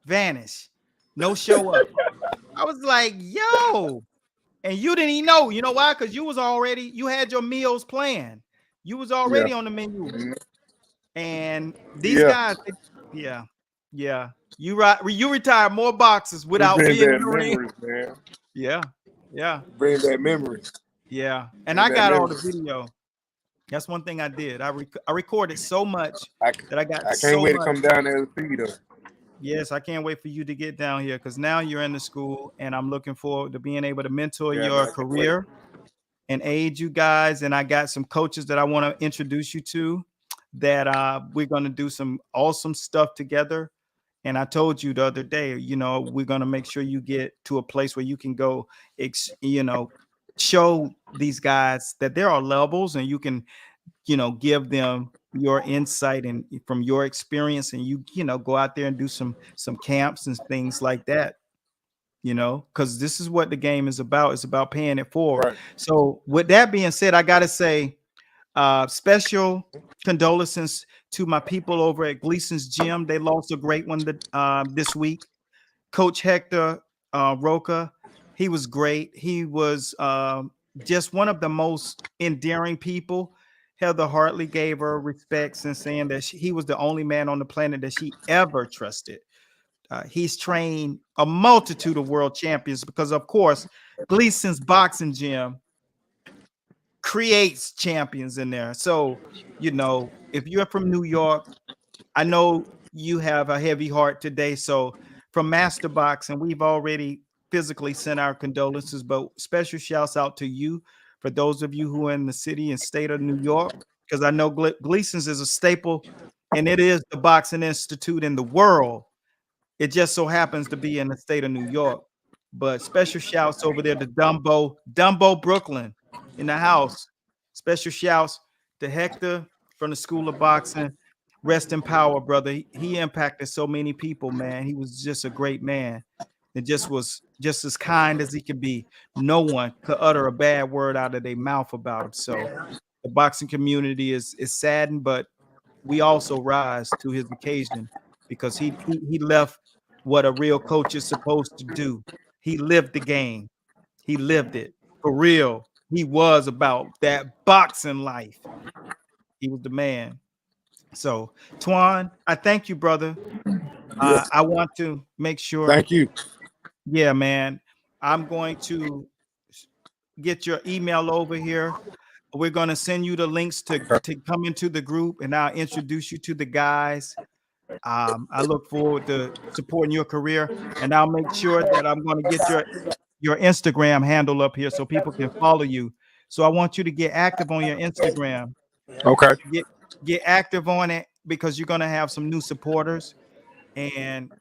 vanish. No show up. I was like, yo. And you didn't even know. You know why? Because you had your meals planned. You was already on the menu. And these guys, yeah. You retired more boxers without being in the ring. Man. Yeah. Bring back memories. Yeah. And I got all the video. That's one thing I did. I recorded so much that I got. I can't wait to come down there to see you though. Yes, I can't wait for you to get down here, because now you're in the school, and I'm looking forward to being able to mentor your career and aid you guys. And I got some coaches that I want to introduce you to, that we're going to do some awesome stuff together. And I told you the other day, we're going to make sure you get to a place where you can go, show these guys that there are levels, and you can, give them your insight and from your experience, and you go out there and do some camps and things like that, because this is what the game is about. It's about paying it forward. Right. So with that being said, I got to say, special condolences to my people over at Gleason's Gym. They lost a great one this week. Coach Hector Roca, he was great. He was just one of the most endearing people. Heather Hartley gave her respects and saying that he was the only man on the planet that she ever trusted. He's trained a multitude of world champions because, of course, Gleason's Boxing Gym creates champions in there. So, if you're from New York, I know you have a heavy heart today. So from Master Boxing, we've already physically sent our condolences, but special shouts out to you for those of you who are in the city and state of New York, because I know Gleason's is a staple, and it is the boxing institute in the world. It just so happens to be in the state of New York. But special shouts over there to Dumbo Brooklyn in the house. Special shouts to Hector from the School of Boxing. Rest in power, brother. He impacted so many people, man. He was just a great man. And just was just as kind as he could be. No one could utter a bad word out of their mouth about him. So the boxing community is saddened, but we also rise to his occasion because he left what a real coach is supposed to do. He lived the game. He lived it for real. He was about that boxing life. He was the man. So, Twan, I thank you, brother. Yes. I want to make sure. Thank you. Yeah, man. I'm going to get your email over here. We're going to send you the links to come into the group, and I'll introduce you to the guys. I look forward to supporting your career, and I'll make sure that I'm going to get your Instagram handle up here so people can follow you. So I want you to get active on your Instagram. Okay. Get active on it because you're going to have some new supporters and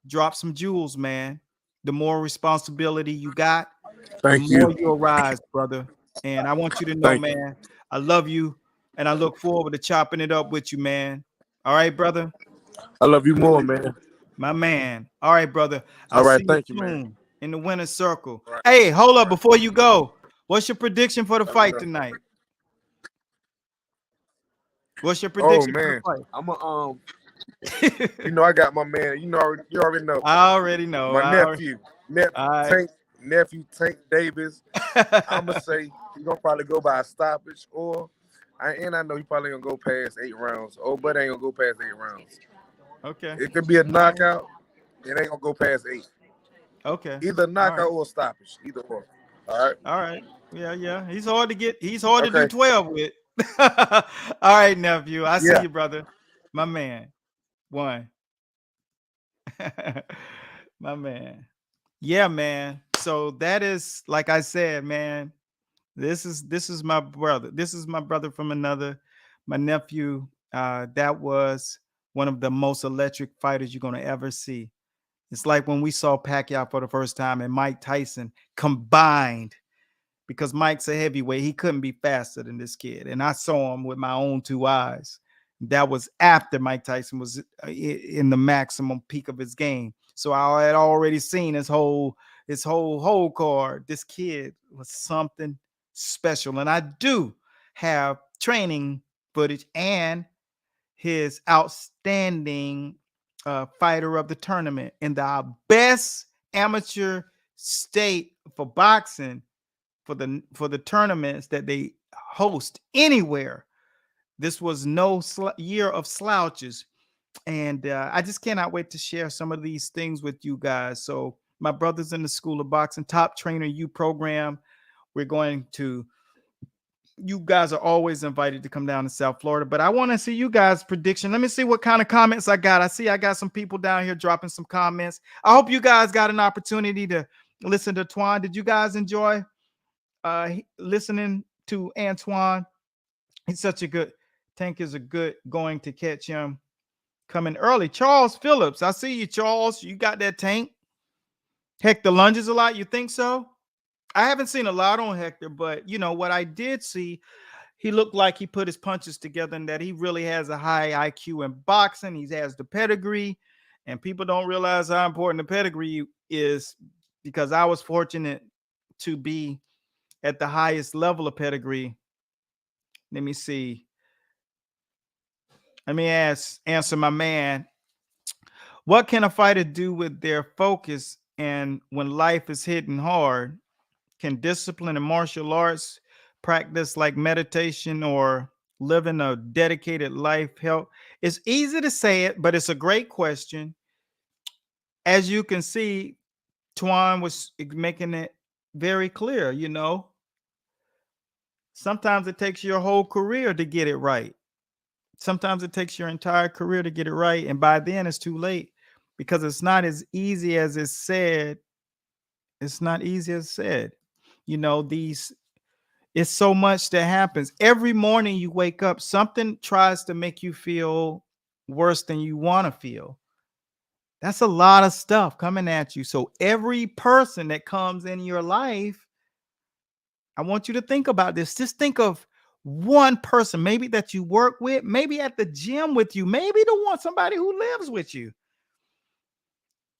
drop some jewels, man. The more responsibility you got, the Thank more you. you'll rise, brother. And I want you to know, Thank you. man, I love you and I look forward to chopping it up with you, man. All right, brother. I love you more, man. My man. All right, brother. All I'll right. see you Thank you, man. soon in the winner's circle. Hey, hold up before you go. What's your prediction for the fight tonight? What's your Oh prediction man, for I'm a the fight? you know I got my man. You already know I already know. my nephew, All right. Tank Davis. I'ma say he's gonna probably go by a stoppage, and I know he probably gonna go past 8 rounds. Oh, but ain't gonna go past 8 rounds. Okay. It could be a knockout. It ain't gonna go past 8. Okay. Either a All knockout right. or a stoppage. Either or. All right. All right. Yeah. He's hard to do Okay. 12 with. All right, nephew. I see Yeah. you, brother. My man. One. My man. Yeah, man. So that is, like I said, man, this is my brother. This is my brother from another, my nephew. That was one of the most electric fighters you're gonna ever see. It's like when we saw Pacquiao for the first time and Mike Tyson combined, because Mike's a heavyweight. He couldn't be faster than this kid. And I saw him with my own 2 eyes. That was after Mike Tyson was in the maximum peak of his game. So I had already seen his whole card. This kid was something special. And I do have training footage and his outstanding fighter of the tournament in the best amateur state for boxing for the tournaments that they host anywhere. This was no year of slouches, and I just cannot wait to share some of these things with you guys. So my brothers in the School of Boxing Top Trainer U program, we're going to, you guys are always invited to come down to South Florida, but I want to see you guys' prediction. Let me see what kind of comments I got. I see I got some people down here dropping some comments. I hope you guys got an opportunity to listen to Twan. Did you guys enjoy listening to Antoine? He's such a good, Tank is a good going to catch him coming early. Charles Phillips, I see you, Charles. You got that, Tank. Hector lunges a lot. You think so? I haven't seen a lot on Hector, but you know what I did see, he looked like he put his punches together and that he really has a high IQ in boxing. He has the pedigree, and people don't realize how important the pedigree is, because I was fortunate to be at the highest level of pedigree. Let me see. Let me answer my man. What can a fighter do with their focus and when life is hitting hard? Can discipline and martial arts practice like meditation or living a dedicated life help? It's easy to say it, but it's a great question. As you can see, Twan was making it very clear, you know. Sometimes it takes your whole career to get it right. Sometimes it takes your entire career to get it right. And by then it's too late, because it's not as easy as it's said. It's not easy as said. You know, it's so much that happens. Every morning you wake up, something tries to make you feel worse than you want to feel. That's a lot of stuff coming at you. So every person that comes in your life, I want you to think about this. Just think of one person, maybe that you work with, maybe at the gym with you, maybe the one somebody who lives with you.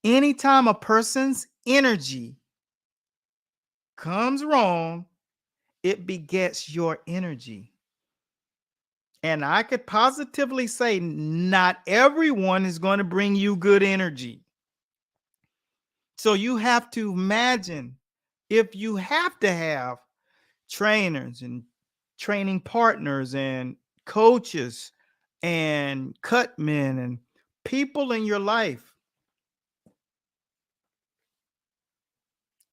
Anytime a person's energy comes wrong, it begets your energy. And I could positively say not everyone is going to bring you good energy. So you have to imagine, if you have to have trainers and training partners and coaches and cut men and people in your life,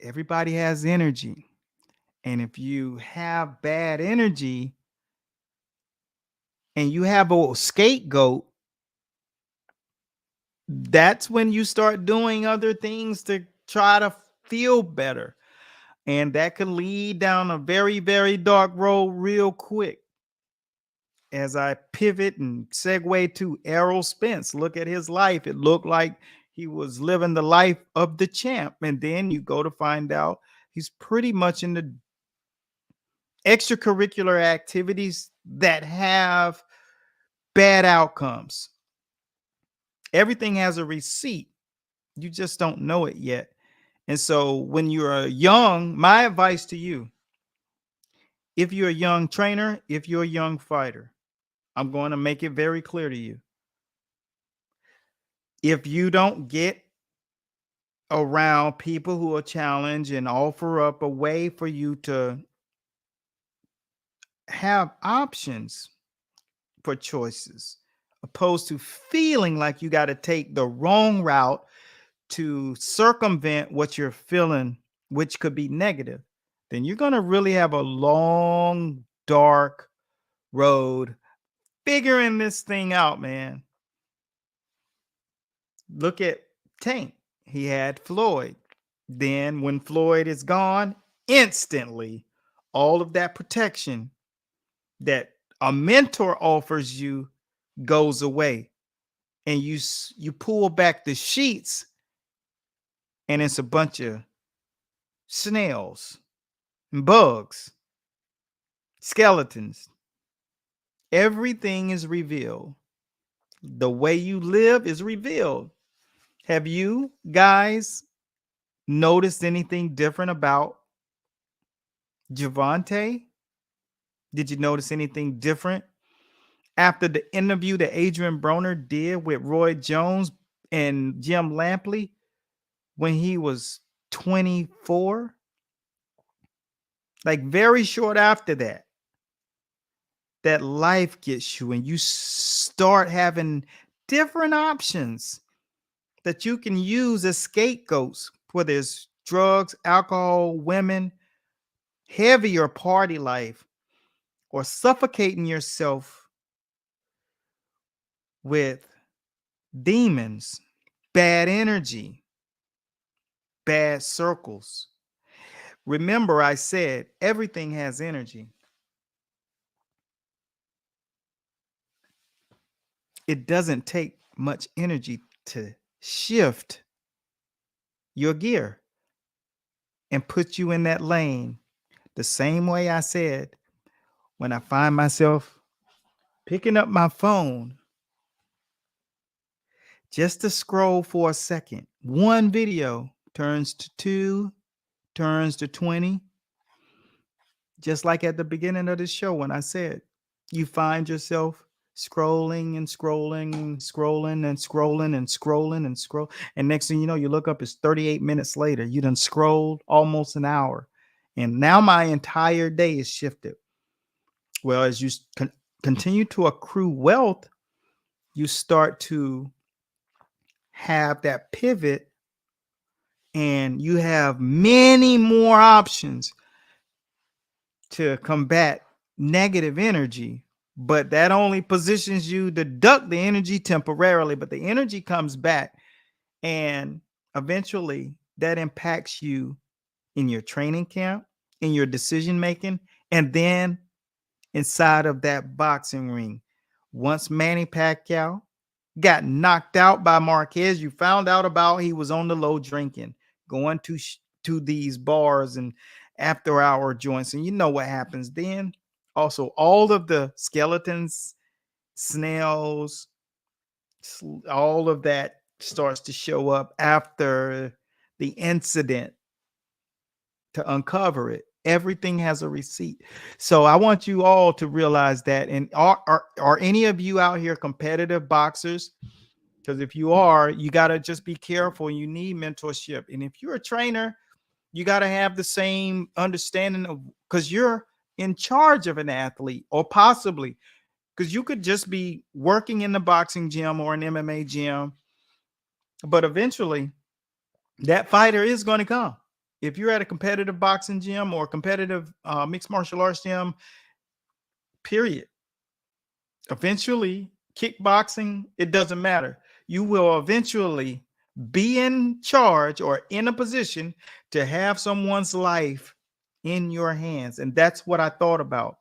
everybody has energy. And if you have bad energy and you have a scapegoat, that's when you start doing other things to try to feel better. And that could lead down a very, very dark road real quick. As I pivot and segue to Errol Spence, look at his life. It looked like he was living the life of the champ. And then you go to find out he's pretty much in the extracurricular activities that have bad outcomes. Everything has a receipt. You just don't know it yet. And so when you're young, my advice to you, if you're a young trainer, if you're a young fighter, I'm going to make it very clear to you. If you don't get around people who will challenge and offer up a way for you to have options for choices, opposed to feeling like you got to take the wrong route to circumvent what you're feeling, which could be negative, then you're going to really have a long, dark road figuring this thing out, man. Look at Tank. He had Floyd. Then when Floyd is gone, instantly all of that protection that a mentor offers you goes away. And you pull back the sheets and it's a bunch of snails and bugs, skeletons. Everything is revealed. The way you live is revealed. Have you guys noticed anything different about Javante? Did you notice anything different after the interview that Adrian Broner did with Roy Jones and Jim Lampley when he was 24? Like very short after that, that life gets you and you start having different options that you can use as scapegoats, whether it's drugs, alcohol, women, heavier party life, or suffocating yourself with demons, bad energy, bad circles. Remember, I said everything has energy. It doesn't take much energy to shift your gear and put you in that lane. The same way I said, when I find myself picking up my phone just to scroll for a second, one video turns to 2, turns to 20. Just like at the beginning of the show when I said, you find yourself scrolling and scrolling and scrolling and scrolling and scrolling and scroll. And next thing you know, you look up, it's 38 minutes later. You done scrolled almost an hour. And now my entire day is shifted. Well, as you continue to accrue wealth, you start to have that pivot and you have many more options to combat negative energy, but that only positions you to duck the energy temporarily, but the energy comes back and eventually that impacts you in your training camp, in your decision making, and then inside of that boxing ring. Once Manny Pacquiao got knocked out by Marquez. You found out about he was on the low drinking, going to these bars and after hour joints, and you know what happens then. Also, all of the skeletons, snails, all of that starts to show up after the incident to uncover it. Everything has a receipt. So I want you all to realize that. And are any of you out here competitive boxers? Because if you are, you got to just be careful. You need mentorship. And if you're a trainer, you got to have the same understanding of, because you're in charge of an athlete, or possibly because you could just be working in the boxing gym or an MMA gym, but eventually that fighter is going to come. If you're at a competitive boxing gym or competitive mixed martial arts gym, period. Eventually, kickboxing, it doesn't matter. You will eventually be in charge or in a position to have someone's life in your hands. And that's what I thought about.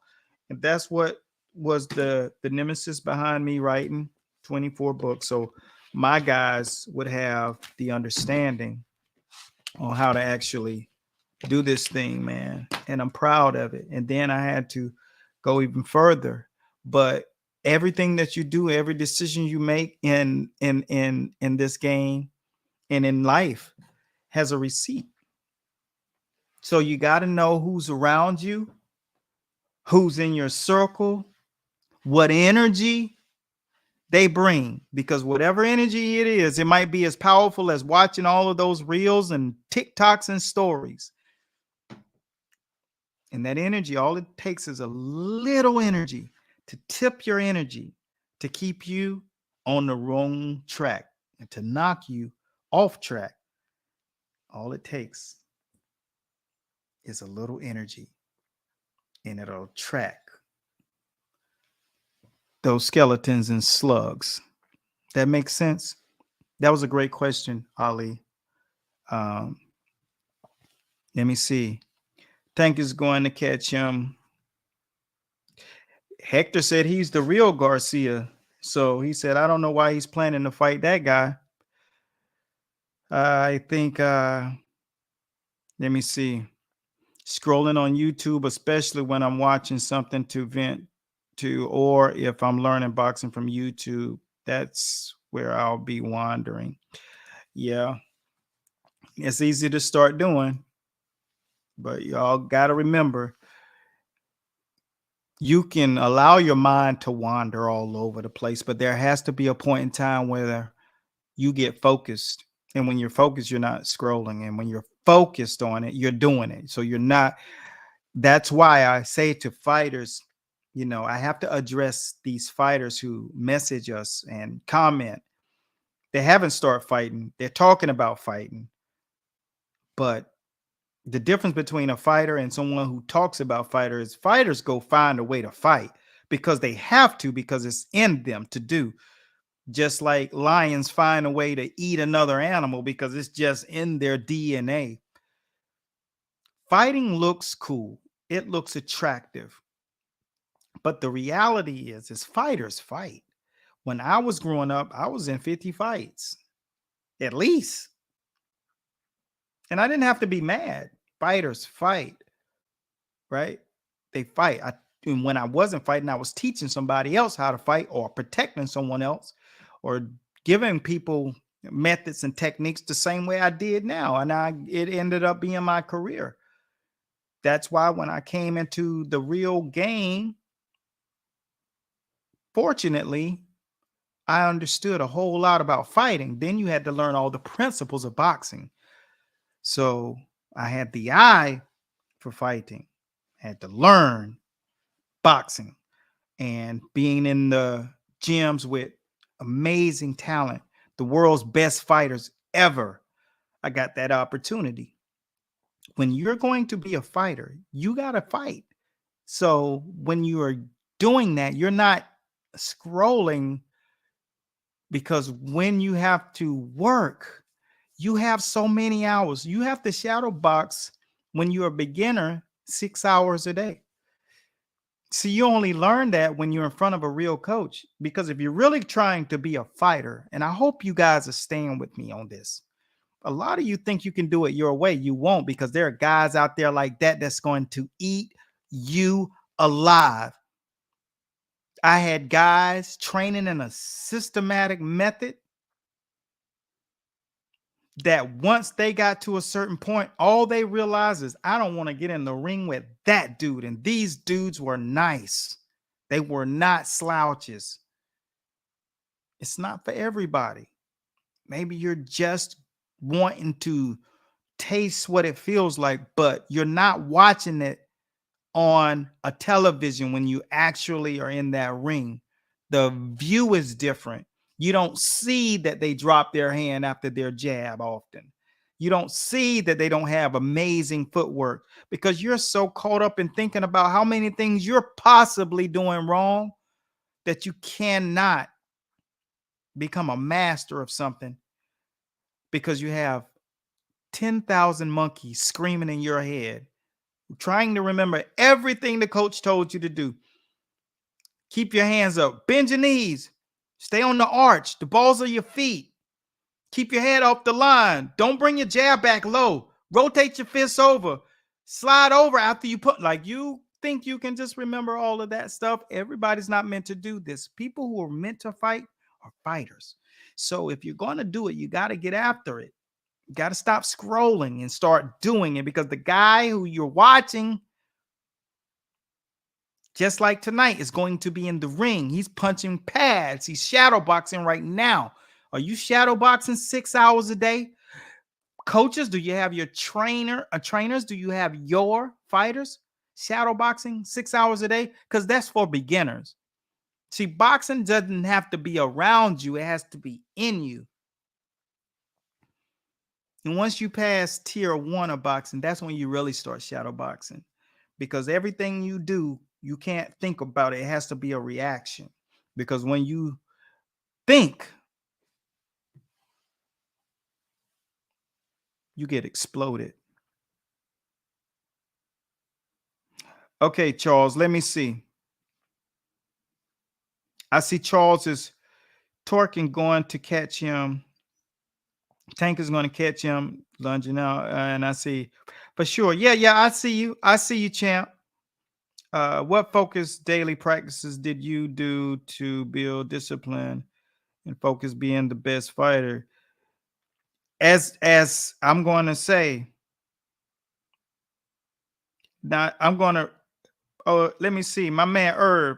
And that's what was the nemesis behind me writing 24 books. So my guys would have the understanding on how to actually do this thing, man. And I'm proud of it. And then I had to go even further. But everything that you do, every decision you make in this game and in life has a receipt. So you got to know who's around you, who's in your circle, what energy they bring, because whatever energy it is, it might be as powerful as watching all of those reels and TikToks and stories. And that energy, all it takes is a little energy to tip your energy, to keep you on the wrong track and to knock you off track. All it takes is a little energy, and it'll track those skeletons and slugs. That makes sense? That was a great question, Ali. Let me see. Tank is going to catch him. Hector said he's the real Garcia. So he said, I don't know why he's planning to fight that guy. I think, let me see. Scrolling on YouTube, especially when I'm watching something to vent to, or if I'm learning boxing from YouTube, that's where I'll be wandering. Yeah. It's easy to start doing, but y'all got to remember, you can allow your mind to wander all over the place, but there has to be a point in time where you get focused. And when you're focused, you're not scrolling. And when you're focused on it, you're doing it. So you're not. That's why I say to fighters, you know, I have to address these fighters who message us and comment. They haven't started fighting. They're talking about fighting. But the difference between a fighter and someone who talks about fighters, fighters go find a way to fight because they have to, because it's in them to do. Just like lions find a way to eat another animal because it's just in their DNA. Fighting looks cool. It looks attractive. But the reality is fighters fight. When I was growing up, I was in 50 fights, at least. And I didn't have to be mad. Fighters fight, right? They fight. And when I wasn't fighting, I was teaching somebody else how to fight, or protecting someone else, or giving people methods and techniques the same way I did now. And it ended up being my career. That's why when I came into the real game, fortunately, I understood a whole lot about fighting. Then you had to learn all the principles of boxing. So I had the eye for fighting, had to learn boxing, and being in the gyms with amazing talent, the world's best fighters ever. I got that opportunity. When you're going to be a fighter, you got to fight. So when you are doing that, you're not scrolling, because when you have to work, you have so many hours. You have to shadow box when you're a beginner 6 hours a day. See, you only learn that when you're in front of a real coach, because if you're really trying to be a fighter, and I hope you guys are staying with me on this, a lot of you think you can do it your way. You won't, because there are guys out there like that that's going to eat you alive. I had guys training in a systematic method that once they got to a certain point, all they realized is, I don't want to get in the ring with that dude. And these dudes were nice. They were not slouches. It's not for everybody. Maybe you're just wanting to taste what it feels like, but you're not watching it on a television when you actually are in that ring. The view is different. You don't see that they drop their hand after their jab often. You don't see that they don't have amazing footwork, because you're so caught up in thinking about how many things you're possibly doing wrong that you cannot become a master of something, because you have 10,000 monkeys screaming in your head, trying to remember everything the coach told you to do. Keep your hands up, bend your knees, stay on the arch, the balls of your feet. Keep your head off the line. Don't bring your jab back low. Rotate your fists over. Slide over after you put, like, you think you can just remember all of that stuff. Everybody's not meant to do this. People who are meant to fight are fighters. So if you're going to do it, you got to get after it. You got to stop scrolling and start doing it, because the guy who you're watching, just like tonight, is going to be in the ring. He's punching pads. He's shadow boxing right now. Are you shadow boxing 6 hours a day? Coaches, do you have your trainers? Do you have your fighters shadow boxing 6 hours a day? Because that's for beginners. See, boxing doesn't have to be around you. It has to be in you. And once you pass tier 1 of boxing, that's when you really start shadow boxing, because everything you do, you can't think about it. It has to be a reaction, because when you think, you get exploded. Okay, Charles, let me see. I see Charles is torquing, going to catch him. Tank is going to catch him, lunging out. And I see, for sure. Yeah, I see you. I see you, champ. What focus daily practices did you do to build discipline and focus being the best fighter? As I'm going to say, now I'm going to, oh, let me see. My man, Herb.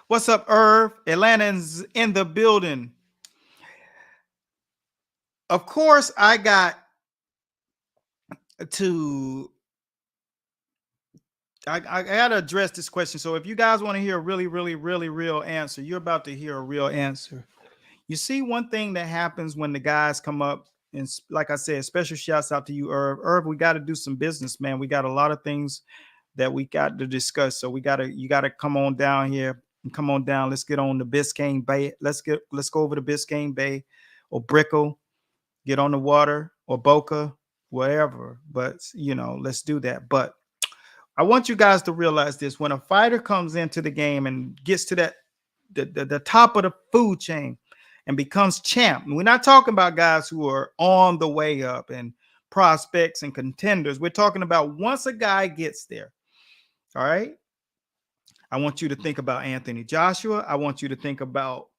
What's up, Herb? Atlanta's in the building. Of course, I got to, I got to address this question. So if you guys want to hear a really real answer, you're about to hear a real answer. You see, one thing that happens when the guys come up, and like I said, special shouts out to you, Herb. Herb, we got to do some business, man. We got a lot of things that we got to discuss. So you got to come on down here and come on down. Let's get on the Biscayne Bay. Let's go over to Biscayne Bay or Brickell, get on the water, or Boca, wherever. But, let's do that. But I want you guys to realize this: when a fighter comes into the game and gets to that the top of the food chain and becomes champ, we're not talking about guys who are on the way up and prospects and contenders. We're talking about once a guy gets there. All right. I want you to think about Anthony Joshua. I want you to think about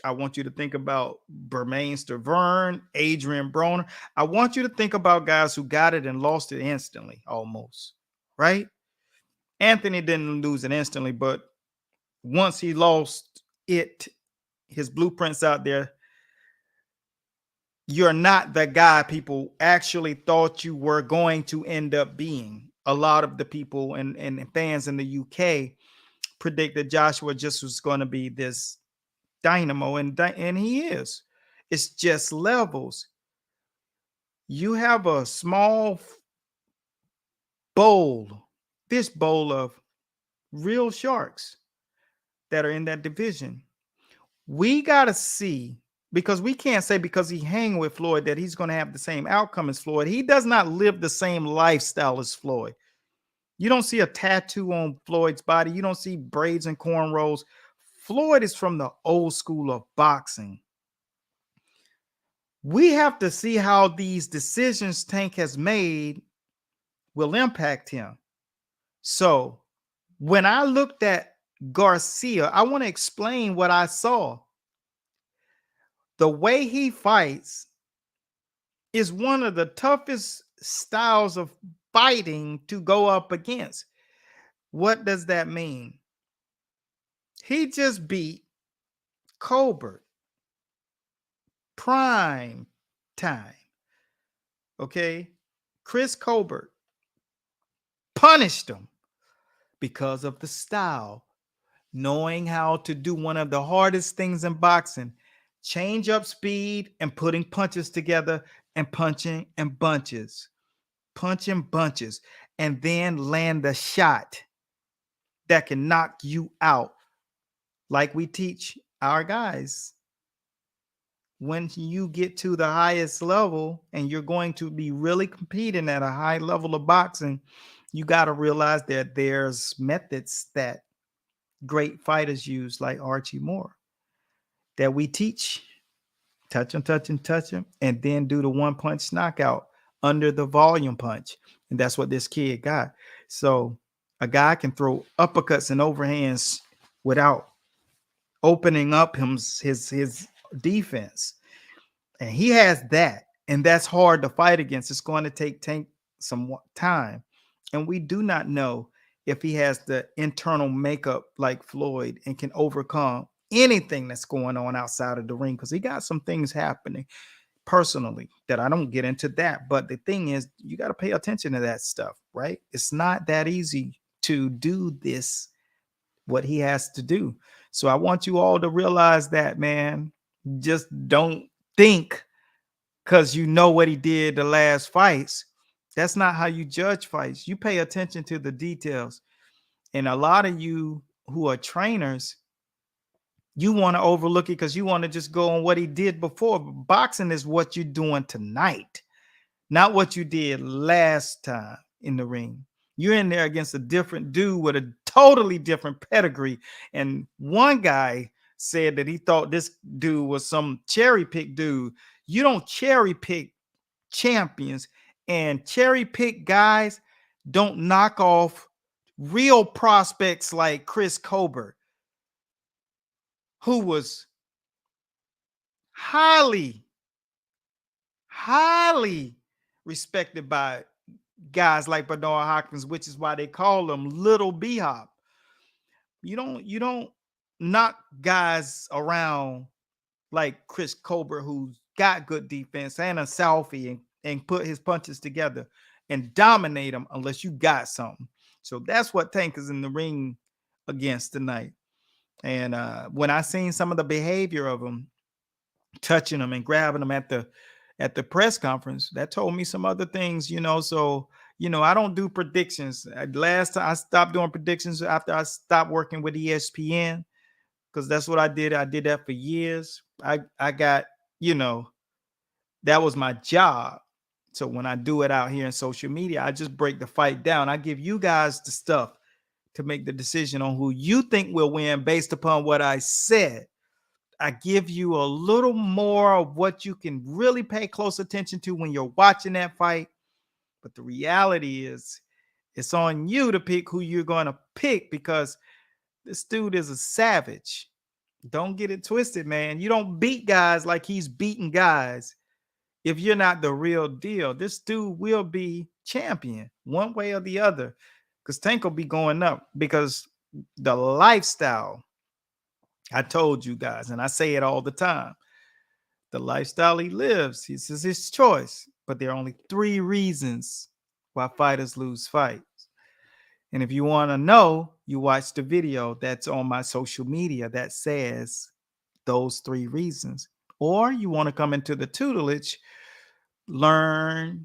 Bermain Stavern, Adrian Broner. I want you to think about guys who got it and lost it instantly, almost. Right? Anthony didn't lose it instantly, but once he lost it, his blueprint's out there. You're not the guy people actually thought you were going to end up being. A lot of the people and fans in the UK predicted Joshua just was going to be this dynamo, and he is. It's just levels. You have a small fish bowl of real sharks that are in that division. We got to see, because we can't say because he hang with Floyd that he's going to have the same outcome as Floyd. He does not live the same lifestyle as Floyd. You don't see a tattoo on Floyd's body. You don't see braids and cornrows. Floyd is from the old school of boxing. We have to see how these decisions Tank has made will impact him. So when I looked at Garcia, I want to explain what I saw. The way he fights is one of the toughest styles of fighting to go up against. What does that mean? He just beat Colbert, prime time. Okay. Chris Colbert punished him because of the style, knowing how to do one of the hardest things in boxing, change up speed and putting punches together and punching in bunches, and then land the shot that can knock you out. Like we teach our guys, when you get to the highest level and you're going to be really competing at a high level of boxing, you got to realize that there's methods that great fighters use, like Archie Moore, that we teach. Touch him, and then do the one punch knockout under the volume punch. And that's what this kid got. So a guy can throw uppercuts and overhands without opening up his defense. And he has that. And that's hard to fight against. It's going to take Tank some time. And we do not know if he has the internal makeup like Floyd and can overcome anything that's going on outside of the ring, because he got some things happening personally that I don't get into that. But the thing is, you got to pay attention to that stuff, right? It's not that easy to do this, what he has to do. So I want you all to realize that, man. Just don't think because you know what he did the last fights. That's not how you judge fights. You pay attention to the details. And a lot of you who are trainers, you want to overlook it because you want to just go on what he did before. But boxing is what you're doing tonight, not what you did last time in the ring. You're in there against a different dude with a totally different pedigree. And one guy said that he thought this dude was some cherry pick dude. You don't cherry pick champions, and cherry pick guys don't knock off real prospects like Chris Colbert, who was highly respected by guys like Bernard Hopkins, which is why they call him Little B-Hop. You don't knock guys around like Chris Colbert, who's got good defense and a selfie, and put his punches together and dominate them unless you got something. So that's what Tank is in the ring against tonight. And when I seen some of the behavior of him, touching them and grabbing them at the press conference, that told me some other things, So, I don't do predictions. Last time I stopped doing predictions after I stopped working with ESPN, because that's what I did. I did that for years. I got, that was my job. So when I do it out here in social media, I just break the fight down. I give you guys the stuff to make the decision on who you think will win based upon what I said. I give you a little more of what you can really pay close attention to when you're watching that fight. But the reality is, it's on you to pick who you're going to pick, because this dude is a savage. Don't get it twisted, man. You don't beat guys like he's beating guys if you're not the real deal. This dude will be champion one way or the other, because Tank will be going up, because the lifestyle, I told you guys, and I say it all the time, the lifestyle he lives, this is his choice. But there are only 3 reasons why fighters lose fights. And if you want to know, you watch the video that's on my social media that says those 3 reasons. Or you want to come into the tutelage, learn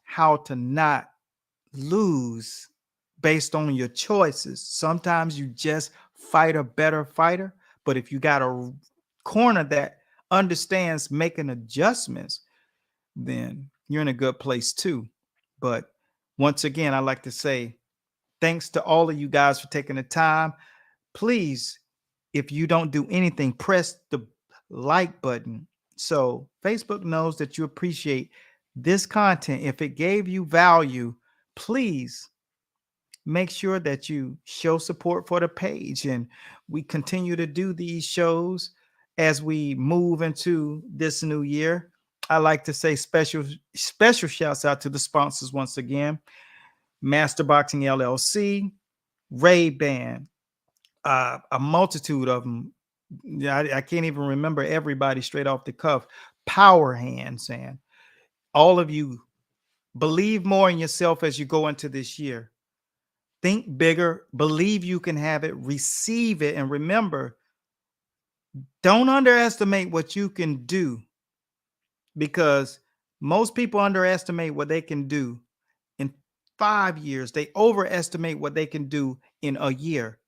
how to not lose based on your choices. Sometimes you just fight a better fighter, but if you got a corner that understands making adjustments, then you're in a good place too. But Once again, I'd like to say thanks to all of you guys for taking the time. Please, if you don't do anything, press the like button so Facebook knows that you appreciate this content. If it gave you value, please make sure that you show support for the page, and we continue to do these shows as we move into this new year. I like to say special shouts out to the sponsors once again: Master Boxing LLC, Ray Ban, a multitude of them. I can't even remember everybody straight off the cuff. Power Hands, and all of you, believe more in yourself as you go into this year. Think bigger, believe you can have it, receive it, and remember, don't underestimate what you can do, because most people underestimate what they can do in 5 years. They overestimate what they can do in a year.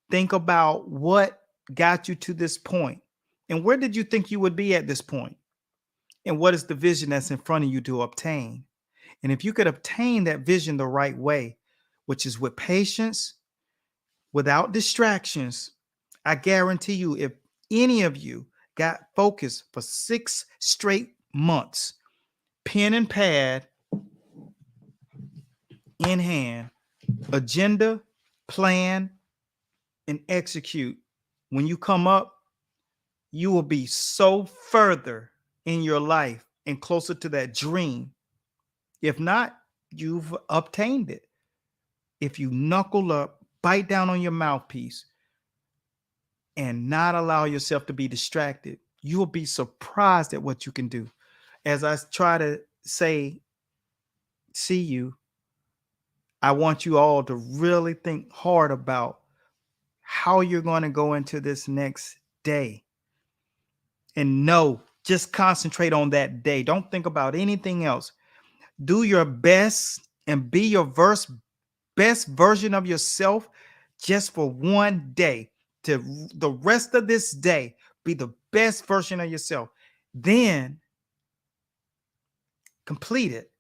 Think about what got you to this point, and where did you think you would be at this point? And what is the vision that's in front of you to obtain? And if you could obtain that vision the right way, which is with patience, without distractions, I guarantee you, if any of you got focused for 6 straight months, pen and pad in hand, agenda, plan, and execute, when you come up, you will be so further in your life and closer to that dream. If not, you've obtained it. If you knuckle up, bite down on your mouthpiece, and not allow yourself to be distracted, you will be surprised at what you can do. As I try to say, see you, I want you all to really think hard about how you're going to go into this next day. And no, just concentrate on that day. Don't think about anything else. Do your best and be your best version of yourself just for one day. To the rest of this day, be the best version of yourself. Then complete it.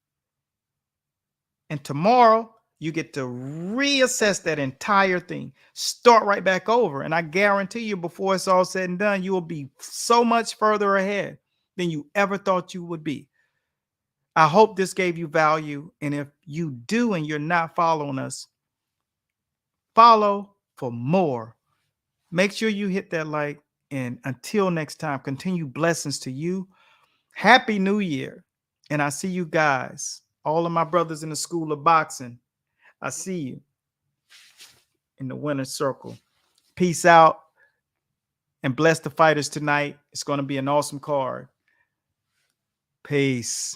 And tomorrow, you get to reassess that entire thing. Start right back over. And I guarantee you, before it's all said and done, you will be so much further ahead than you ever thought you would be. I hope this gave you value. And if you do and you're not following us, follow for more. Make sure you hit that like. And until next time, continue blessings to you. Happy New Year. And I see you guys, all of my brothers in the School of Boxing. I see you in the winner's circle. Peace out and bless the fighters tonight. It's going to be an awesome card. Peace.